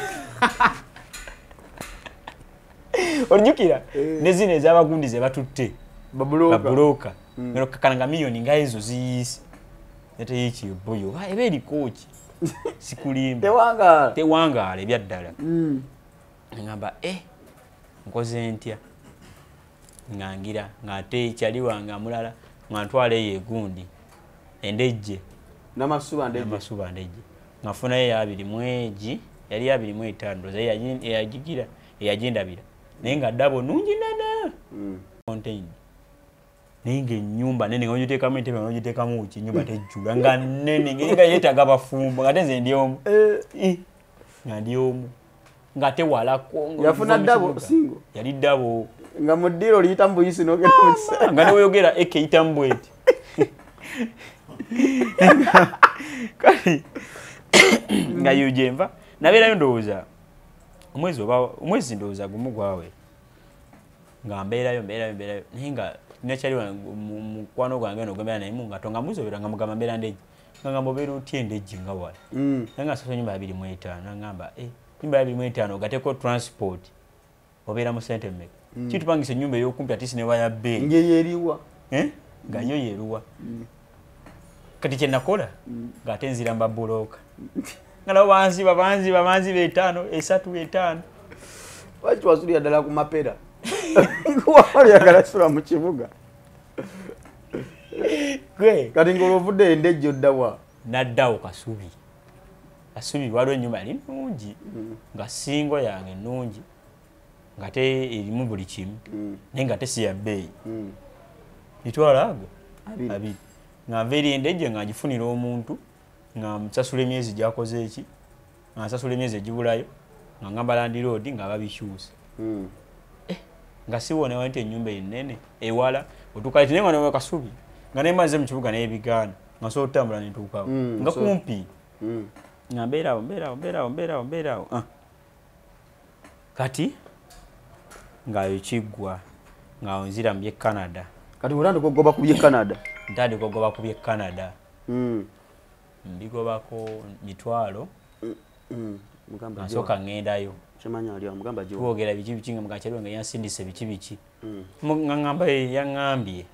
onjukira nezine z'abagundi ze batutte babuloka ngero kakananga milioni nga ezo ziyisi nete yichi boyo eberi coach sikulimba tewangala ebyaddala ngamba nkoze ntya ngangira ngate kyali wange amulala ngantwale ye gundi endejje namasuba ndejje ngafuna ye 2 mweji yali 2 mwetando ze yajigira yajindabira nenga dabo nungi nana contained ninge nyumba nene ngojiteka mu ntebe ngojiteka mu uchi nyumba tejjula nga nene ngenga yetaga bafumbo ngatenze ndiomu ngandiomu ngate wala kongo yafuna dabo singo yali dabo nga mudiro litambo yisi nogera mutsa ngane oyogera eke itambo eti kali nga yujemva nabera ndowuza umwezi ndowuza gumugwawe nga mberayo ninga nekyali mukwano gwange nogambera naye munga tonga muzobera nga mugamba mbera ndeji nga mbobera otiende jinga wala nga sasa nyumba 2.5 ngamba nyumba 2.5 gateko transport obera mu sente mmeka kitupangise nyumba yokumpi atisi ne waya be ngeyeriwa ganyo yeruwa kati kye nakola gatenzira mbabuloka ngala babanzi be 5 3 5 Lwaki wasulira ddala ku mapera? Oyagala sula mu kibuga. Kati ng'olwovudde endejjo ddawa? Naddawo Kasubi. Kasubi waliwo ennyumba yali nnungi nga singo yange nnungi nga te erimu buli kimu naye nga te si ya bbeeyi. Mitwalo ago 2 nga nva eri endejje nga ngifunira omuntu nga nsasula emyezi gyakoze eki nga nsasula emyezi egibulayo nga ngamba landiroodi nga babikyusa. Nga siwonewo nti ennyumba ennene ewala otuuka iti naye nga newe Kasubi nga nemaze mu kibuga n'ebigaana nga nsobola otambula nentuukawo nga kumpi nga mbeerawo. Kati ngaayo kiggwa nga nzira mu by'e Canada. Kati otandika okugoba ku by'e Canada? Ntandika okugoba ku by'e Canada. Mbigobako mitwalo. Nasooka ŋŋendayo. Twogera biki biki nga mukakyaliwo nga yansindise biki biki. Nga ŋŋamba yaŋŋambye.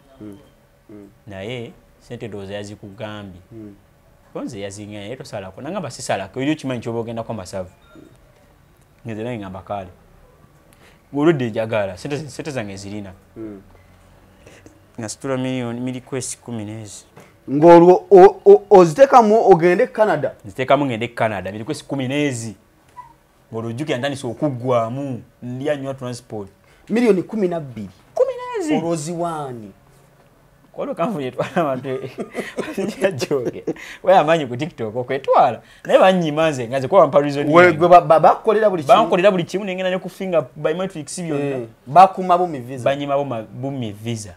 Naye sente ndowooza yazikugambye. Nze yazinga naye tosalako. Nangamba sisalako. Eri okimanyi ky'oba ogendako masavu. Nze naye ngamba kale. Oludde njagala sente zange zirina. Nga situla miliyoni request 10 ng'olwo oziteekamu ogende Canada? Nziteekamu ngende Canada request 10 ng'olwo ojjukira ntandise okuggwamu ndya nnyo transport. Miliyoni 12 olwoziwaani? Kwalo kanfunye twala abantu yajoge. Wewe amanyi ku TikTok okwetwala. Naye bannyima nze nga nze kwa mpa reason. Wewe bakolera buli kimu. Bakolera buli kimu nengena ne ku finger biometrics byonna. Bakuma bumi visa. Banyima bumi visa.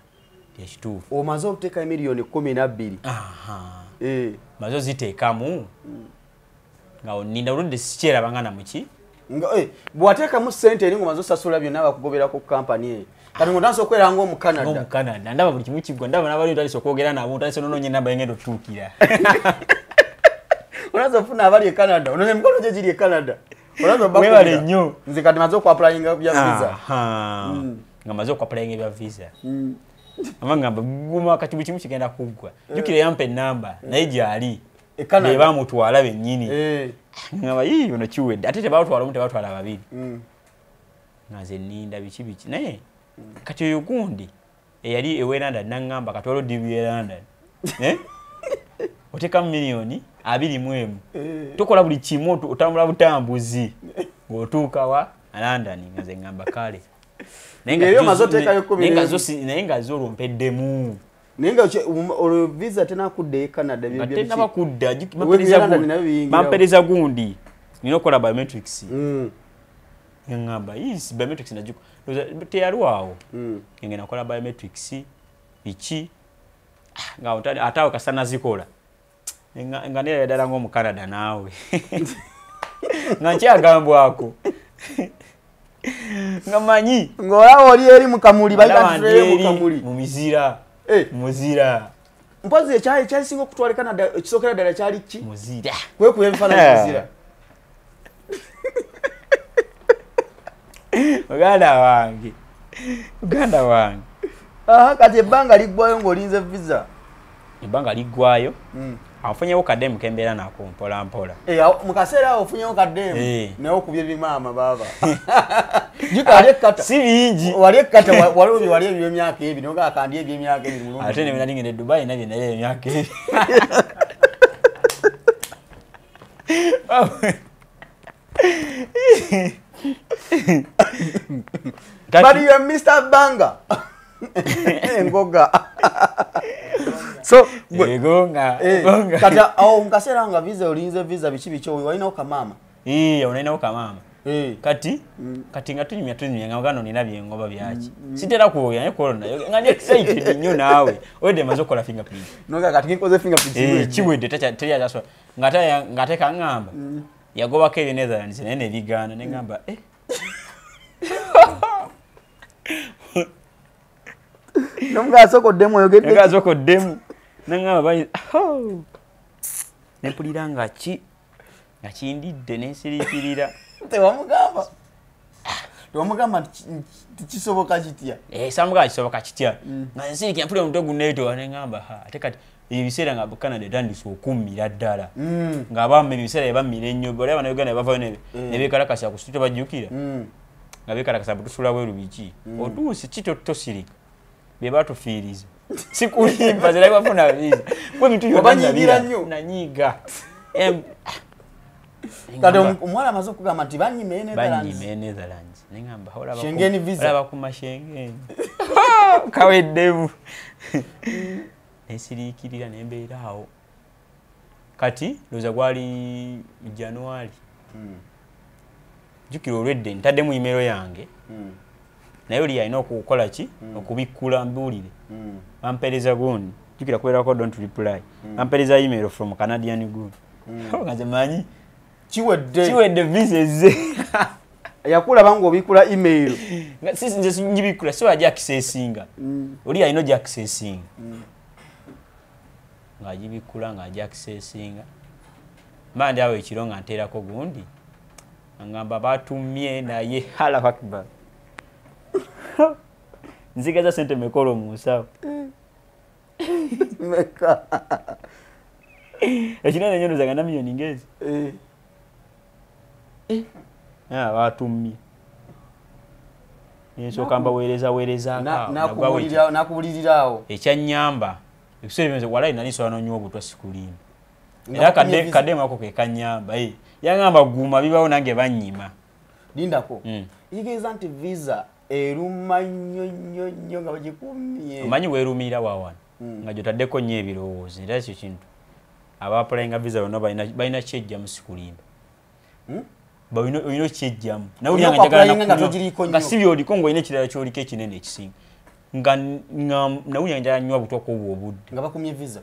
Yekituufu. Omaze okuteeka miliyoni 12. Aha. Mazo ziteekamu. Nga oninda oludde sikyera bangana muki? Nga bwateekamu ssente eri ngomaze osasula byonna bakugobera ku company kati ngotanso okwera ngo mu Canada. Mu Canada ndaba buli kimu kiggwa ndaba n'abali ntandise okwogera nabo ntandise noonye namba engendo tuukira. Onazo ofuna abali e Canada ononye emikono gye giri e Canada. Onazo webale nnyo. Nze kati maze okwapulayinga bya visa. Nga maze okwapulayinga bya visa. Amangamba guma kati buli kimu kigenda kuggwa. Jukira yampa ennamba naye gyali. E Canada. Be bamutwala bennyini. Ngamba yii ono kiwedde ate tebatwala omu tebatwala babiri. Nga nze nninda biki biki naye kati oyo gundi eyali ewe London nangamba kati waliwo divi e London. Oteekamu miliyoni 21. Tokola buli kimu otambula butambuzi ng'otuuka wa London nga nze ngamba kale. Naye nga zo olwompeddemu. Naye nga olwo visa tenakudde e Canada bye bye. Tena bakudda bampereza gundi. Nina okukola biometrics. Ngamba yes biometrics najuko. Teyalwawo. Ngena nakola biometrics biki nga atawo kasana zikola. Nga nera yadala ngo mu Canada naawe. Nga nkyagambwako. Ngamanyi ng'olaba oli eri mu kamuli bayitadde mu kamuli mu mizira. Muzira. Mpozi ekyali singa okutwala Canada ekisookera ddala kyali ki? Muzira. Kwekuya ebifaananyi muzira. Uganda wange. Kati ebbanga liggwayo ng'olinze visa. Ebbanga liggwayo. Afunyewo kademu kembeera nako mpola mpola. Mu kaseera awo ofunyewo kademu naye okubye ebimaama baaba. Wali ekkata. Si bingi. Wali ekkata wali ebyemyaka ebiri noga akandi ebyemyaka ebiri mulungi. Ate ne bwe nali ngenda e Dubai nabyo naye emyaka ebiri. But you are Mr. Banga. Ngoga. So gonga. Kati awo mukasera nga visa olinze visa biki biki walina okamama. Olina okamama. Kati nga tunyumya nga ngano nina byengoba byaki. Sitera kuwogera naye corona. Nga ndi excited nnyo naawe. Ode maze okola fingerprint. Noga kati nkoze fingerprint. Kiwedde teri ataswa. Ngate kangamba. Yagobako ebyo Netherlands naye ne bigaana ne ngamba Nomugasokoddemu oyogedde. Nomugasokoddemu. Nangamba bayi. Nepulira nga kindidde n'ensiriikirira. Tewamugamba. Tewamugamba kisoboka kitya. Samugamba kisoboka kitya. Nga nsiriikira mpulira omutwe gunneetowa ne ngamba ate kati ebiseera nga Canada etandise okummira ddala. Ng'abamu ebiseera bye bammira ennyo. Bali abana Uganda bavayo ne beekalakasa ku situte bajjukira. nga bekalakasa butusula bweru biki otuusi kitotosirika be batufiiriza sikulimba zira bafuna visa kwe mitu yobanyigira nnyo nanyiga kati omwala amaze okugamba nti banyime Netherlands nengamba hola Schengen visa bakuma Schengen kaweddemu nesiriikirira nembeera awo kati loza gwali January jukiro olwedde ntaddemu email yange naye oli alina okukola ki okubikkula mbuulire bampereza gundi jukira kubeerako don't reply bampereza email from Canadian good nga zemanyi kiwedde visa ezze yakulaba ng'obikula email nze sinjibikula so ajja accessinga oli alina ojja accessinga ng'agibikula ng'ajja accessinga mandi awo ekiro nga nteerako gundi ngamba batumye naye hala akbar nzigaza sente mekolo mu nsawo meka ekinene nyono zanga na milioni ngezi batumye nsooka mbaweereza nakubulirirawo ekyanyamba ekiseebenze walayi nali nsobola n'onywa obutwa sikulimba era kademu ako ke kanyamba yangamba guma bibawo nange bannyima lindako igeza nti visa eruma nnyo nga bagikumye omanyi weerumirira wawana nga gyotaddeko nnyo ebirowoozo era ekyo kintu abaapulayinga visa bonna balina kyejjamu sikulimba olina kyejjamu nga si byoliko ng'olina ekirala kyoliko ekinene ekisinga nga nawulira njala nnyo butwako obwo obudde nga bakumye visa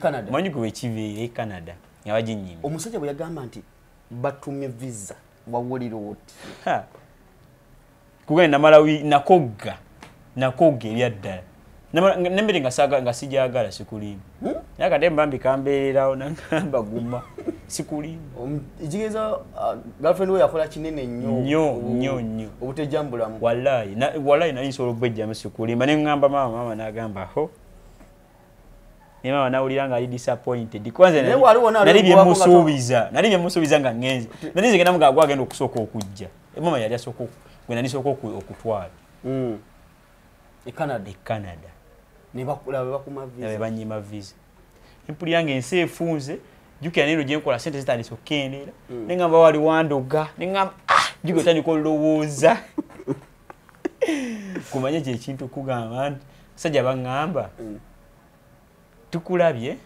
Canada omanyi gwe wekibeera Canada nga baginnyima omusajja bwe yagamba nti batumye visa wawulira oti kugenda namala nakogga ebyaddala nembere nga sijagala sikulimba naye kate mbambi kambeererawo nagamba guma sikulimba ekigeza girlfriend we yakola kinene nnyo obutejjambulamu wallahi nali nsobola okubejjamu sikulimba neŋŋamba maama n'agamba ho ne maama nawulira nga ali disappointed kwanza nali byemusuubiza nga ŋŋenze nali nze genda mugaa gwagenda okusooka okujja maama yali asooka gwe nali sooka okutwala Canada ne banyima visa empulira nga ensi efunze jukira nero gye nkola sente zitandise okukendeera neŋŋamba wali wandoga neŋŋamba jukira otandika olowooza kumanye kyekintu okugamba nti sajja baŋŋamba tukulabye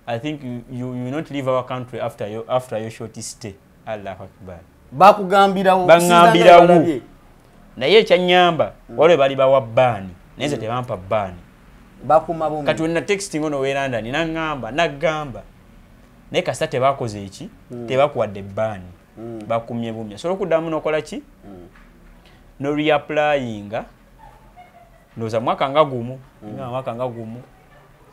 I think you will not leave our country after your short stay. Allahu Akbar. Bakugambirawo naye ekyanyamba wale bali bawa bani neze tebampa bani bakuma bombi kati wena texting ono we London nagamba naye kasita tebakoze eki tebakuwadde bani bakumye bumya so okuddamu nokola ki no reapplyinga ndoza mwaka nga gumu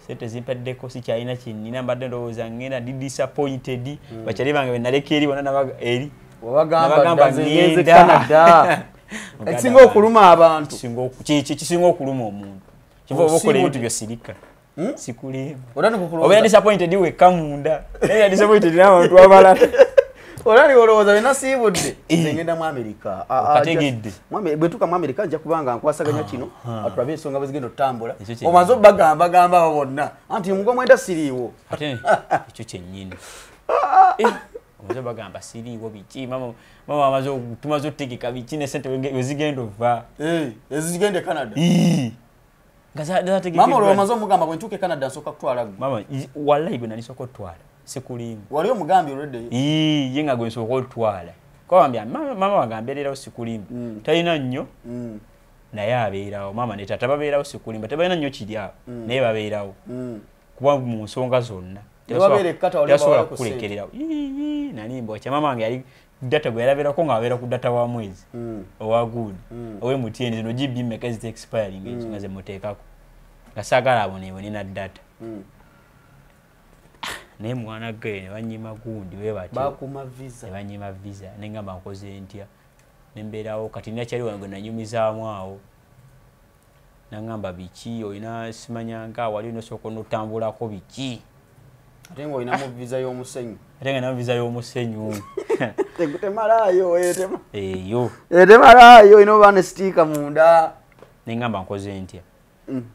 sente zimpeddeko sikyalina kinina mbadde ndowooza ngenda ndi disappointed bakyali bange benaleka eri bona nabaga eri wabagamba ngeze Canada ekisinga okuluma abantu kisinga okuluma omuntu kiva obakola ebintu byosirika sikulimba obeera disappointed wekka munda naye disappointed n'abantu abalala olali olowooza bena siibudde ngenda mu America kategedde bwe tuka mu America nja kubanga nkwasaganya kino atulabe ensonga bwe zigenda otambula omaze bagamba bonna anti mugo mwenda siriiwo ate ekyo kyennyini omaze bagamba siriiwo biki mama tumaze otegeka biki ne sente wezigenda ova ezigende Canada mama olwomaze omugamba bwe ntuuke Canada nsooka kutwala mama wallahi gwe nalisooka otwala sikulimba wali omugambi olwedde ye nga gwe nsooka otwala kwambya mama wange ambeererawo sikulimba talina nnyo naye abeerawo mama ne tata babeerawo sikulimba tebalina nnyo kiri awo naye babeerawo kuba mu nsonga zonna tebasobola kukulekererawo nali mbokya mama wange yali data gwe yalabeerako ng'abeera ku data wa mwezi owa good ow'emutyendi zino GB mmeka zita expiring ezo nga ze muteekako nga saagala abonebone na data naye mwana gwe ne banyima gundi we batyo banyima visa nengamba nkoze ntya nembeerawo kati nina kyali wange nanyumizaamu awo nangamba biki olina simanyanga wali nosooka notambulako biki ate ng'olinamu visa y'omusenyu. Ate nga nina visa y'omusenyu. Temalayo etema. Eyo. Temalayo ino bane sticker munda. Nengamba nkoze ntya.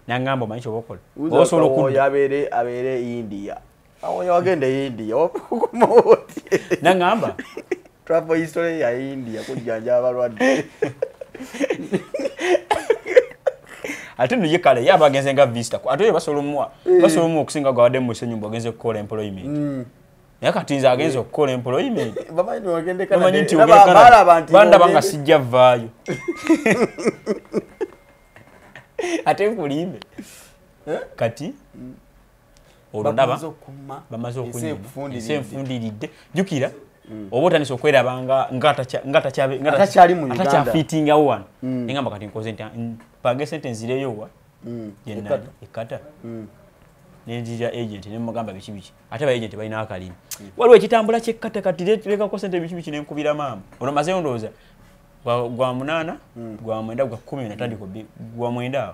Nangamba manyi chobokola. Osobola okuya abere India. Awo yagende India. Okumoti. Nangamba travel history ya India kujjanja abalwadde. Ate no yekale yabagenze nga vista. Ate basolomwa okusinga gwadde mu senyumba agenze kukola employment. Yakatinza agenze okukola employment. Bamanyi ogende Canada. Banda banga sijja vaayo. Ate nkulimbe. Kati olondaba bamaze okunyuma senfundiridde jukira obotandise okwerabanga ngatakyali mu Uganda atacyafitinga one engamba kati nkoze nti page sentence ireyo wa yenna ekata nenjija agent nemugamba biki ate ba agent balina akalini waliwo ekitambula kyekata kati leka ko sente biki nenkubira mama ono maze ndooza gwa munana gwa mwenda gwa 10 natandiko gwa mwenda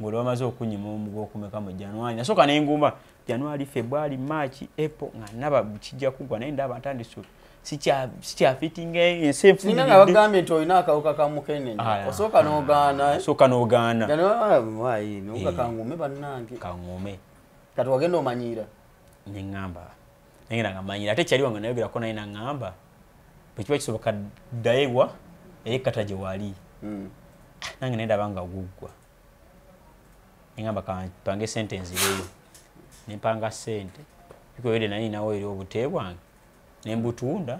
ngolo bamaze okunyima omugo okumeka mu January nasoka nengumba January February March April naba kijja kugwa nenda abatandise sicha fitting ensefu ninga bagambe nti olina akawuka ka mukene osoka n'ogaana soka n'ogaana wayi n'uka kangume bannange kangume kati wagenda omanyira nengamba nga manyira ate kyali wange nayogera ko naye nangamba bwe kisoboka dayewa ekata je wali nange nenda banga gugwa nengamba pange sentence leyo nempanga sente biko yede nani nawe eri obutebwange nembutunda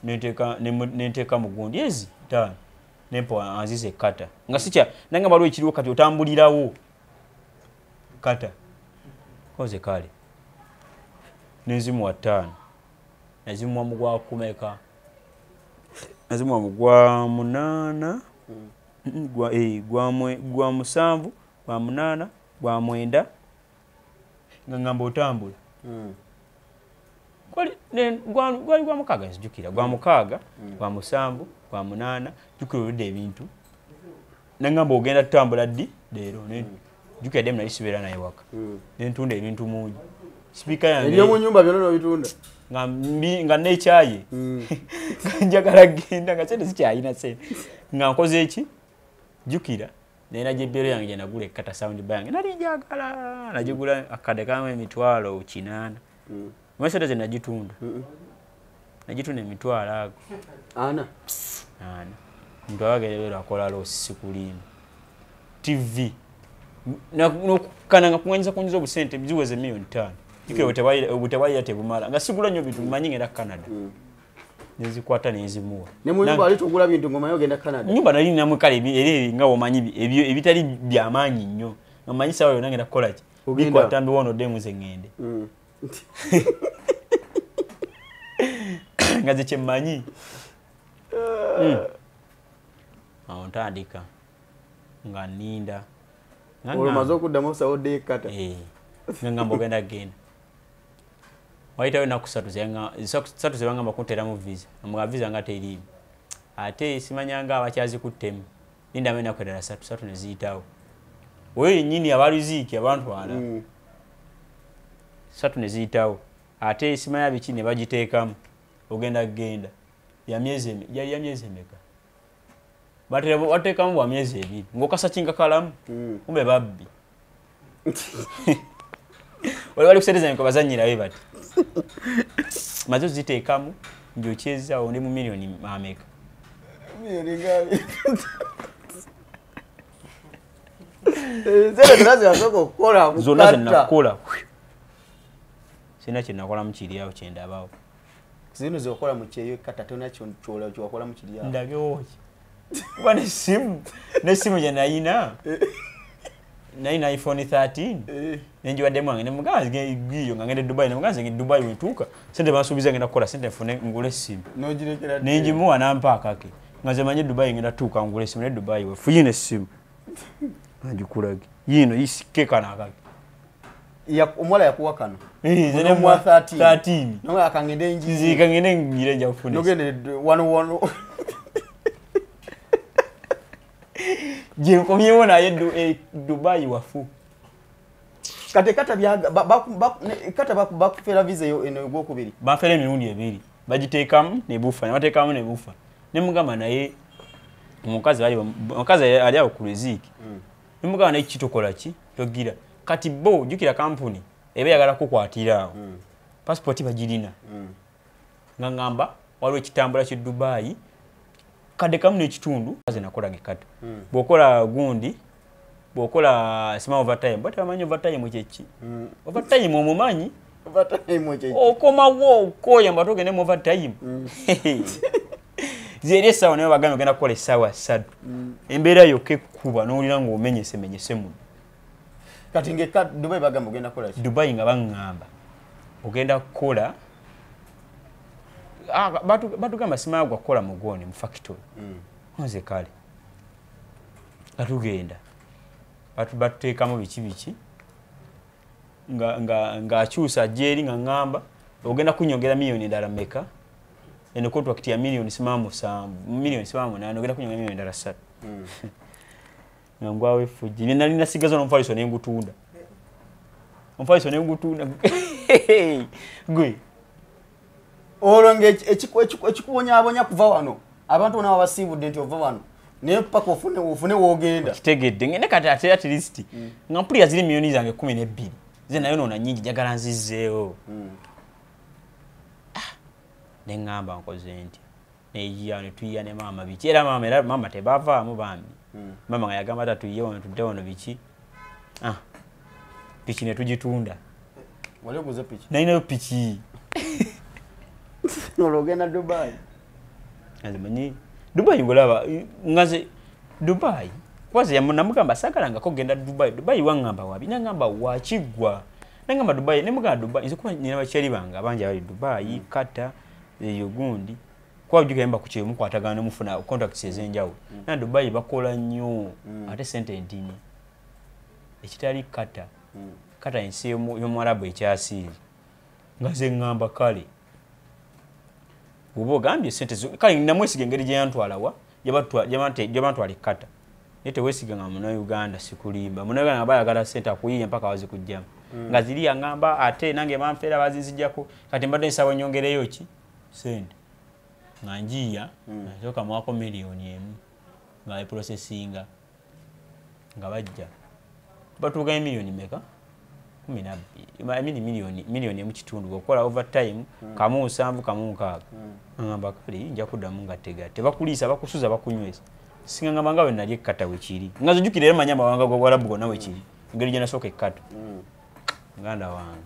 nenteka mugundi ezi tano nempo anzize kata nga sicha nanga balo ekiriwo kati otambulirawo kata koze kale nezimu watano nezimu mugwa kumeka nezimu mugwa munana gwa musanvu gwa munana gwa mwenda ngamba otambula gwali gwa mukaga jukira gwa mukaga gwa musanvu gwa munana jukira oludde ebintu nangamba ogenda tutambula ddi leero jukira dem nalisibera naye waka nentunda ebintu mungi speaker yange ebyo mu nyumba byonna bitunda nga nekyaye njagala genda nga sente sikyayina sente nga nkoze eki jukira nena jebero yange jana gule kata sound bank nali njagala najigula akade kama emitwalo 8 mwesete ze najitunda najitunda emitwalo ana ndo agelero akola lo sikulima TV no kunyiza obusente biziweze $1,500,000 ikwe butabayi yatebumala nga sigula nnyo bitu manyinga era Canada nezikwata nezimuwa ne mu nyumba ali tugula bintu ngoma yogenda Canada nyumba nali namwe kale eri nga omanyi ebyo ebitali byamanyi nnyo ngamanyi sawa yona ngenda kola ki bikwata mbi wono demu ze ngende ngaze chemanyi ntandika nga ninda olmazo kuddamu sawo de kata ngamba ogenda genda waitawe nakusatu zebanga makuntera mu visa amuga visa nga terimu ate simanyanga abakyazi kuttemu ninda amena kwedala satu neziyitawo oyo nyini abaluziki abantu ana satu neziyitawo ate simanya biki ne bagiteekamu ogenda genda ya myezi emeka bateekamu bwa myezi 2 ng'okasa kinga kalamu kumbe babbi wali kusereza nko bazanyirayo bati mazo ziteekamu njokyeza onde mu milioni ameka milioni gabi zero tunazo yasoko kola zona zinakola sina kinakola mukiri yawo kyendabawo zino zokola mu kyeyo kata tona kyonchola kyokola mu kiri yawo ndabyo kuba nesimu je nayina iPhone 13 nenjiwa demu wange nemugazi giyo ngende Dubai nemugazi ngende Dubai wetuka sente basubiza ngenda kola sente fune ngule simu nojirekera nenjimuwa nampa akake ngaze manye Dubai ngenda tuka ngule simu ne Dubai we fuyine simu najikulage yino yisikeka nakake ya omwala yakuwa kano zene mwa 13 no akangende njiri zika ngene ngire nja kufune nogende 11 je komyewo naye Dubai wafu kate kata byaga kata bakufera visa yo eno gwokubiri bafere emirundi ebiri bagiteekamu ne bufa ne bateekamu ne bufa ne mugamba naye omukazi ali awo ku riziki ne mugamba naye kitukola ki togira kati bo jukira kampuni ebe yagala kukwatira awo passport bagirina ngamba waliwo ekitambula ki Dubai kade kamu n'ekitundu kaze nakola gekata bwokola gundi bwokola sima overtime bati amanyi overtime kyeki overtime omumanyi overtime kyeki okomawo koya mbatoge ne overtime zere sawa ne bagamba genda kola sawa sad embeera yoke kuba n'olira ngo omenyese mu kati ngeka Dubai bagamba genda kola Dubai nga bangamba ogenda kola batu gamba sima gwa kola mugoni mu factory nze kale atugenda batuteekamu biki nga akyusa jeri nga ngamba ogenda kunyongera milioni ndala meka eno contract ya milioni simamu 8 ogenda kunyongera milioni ndala 3 ngwawe fuji nali nasigaza n'omufaliso n'engutunda gwe olonge ekikubonya kuva wano abantu nabo basibudde nti ova wano naye paka ofune wogenda kitegedde ngene kati at least nga mpulira ziri milioni zange 12 ze nayo nona nyingi jagala nzizeewo ne ngamba nkoze nti ne tuyiya ne mama biki era mama tebavaamu bambi mama nga yagamba tatuyiye wano tudde wano biki piki ne tugitunda wali oguze piki nalinayo piki ologenda Dubai azimanyi Dubai ngolaba ngaze Dubai kwaze namugamba sagalanga ko genda Dubai wangamba wabi nangamba wakigwa nangamba Dubai nemugamba Dubai nzikuba nina bacheri banga abanje bali Dubai kata yogundi kwa bujugamba ku kyemu kwatagana mufuna contracts ezenjawo na Dubai bakola nnyo ate sente ndini ekitali kata ensi y'Omwarabu ekyasiiri ngaze ngamba kale ubo gambye sente kale namwesiga engeri gye yantwalawa jabantu kata nete wesiga nga muna Uganda sikulimba muna Uganda bayagala sente akuyiye mpaka wazi kujjamu nga ziri yangamba ate nange manfera bazizijjako kati mbadde nsawa nyongereyo ki sente nga njiya nasoka mwako milioni emu nga processinga nga bajja batuuka milioni meka 12 milioni emu kitundu okola overtime kamu 7 kamu 6 ngamba kali nja kuddamu nga tegate bakulisa bakusuza bakunywesa singa ngamba ngawe nali ekkata wekiri ngazo jukire era manyamba wanga gwa Warabu gonna wekiri ngeri jena soka ekkata nganda wange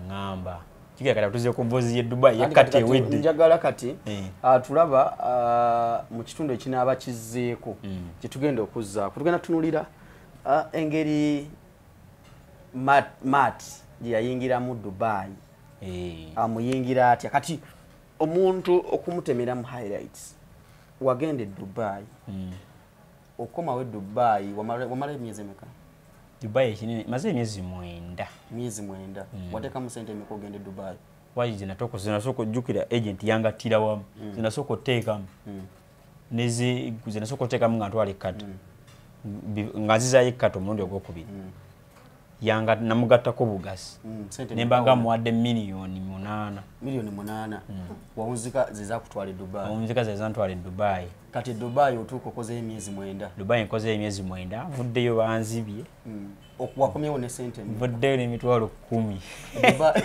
ngamba kika kata tuze ku mbozi ye Dubai yakate wedde njagala kati tulaba mu kitundu ekinaba kizeeko kitugenda okuzza kutugenda tunulira engeri mat yayingira mu Dubai amuyingira atya kati omuntu okumutemera mu highlights wagende Dubai okoma we Dubai wamala emyezi emeka Dubai kinene maze emyezi 9 wateka mu sente emeka ogende Dubai wayi zinasoko jukira agent yanga tira wamu zinasoko teka nezi zinasoko teka mu ngantwale kata ngaziza yikato mundi ogwokubiri yanga namugata ko bugasi nembanga muwadde milioni 8 wawuzika ziza kutwala Dubai wawuzika ziza ntwala Dubai kati Dubai otuko koze emyezi 9 Dubai nkoze emyezi 9 vuddeyo banzibye okuwakomyewo ne sente vuddeyo ne mitwalo 10 Dubai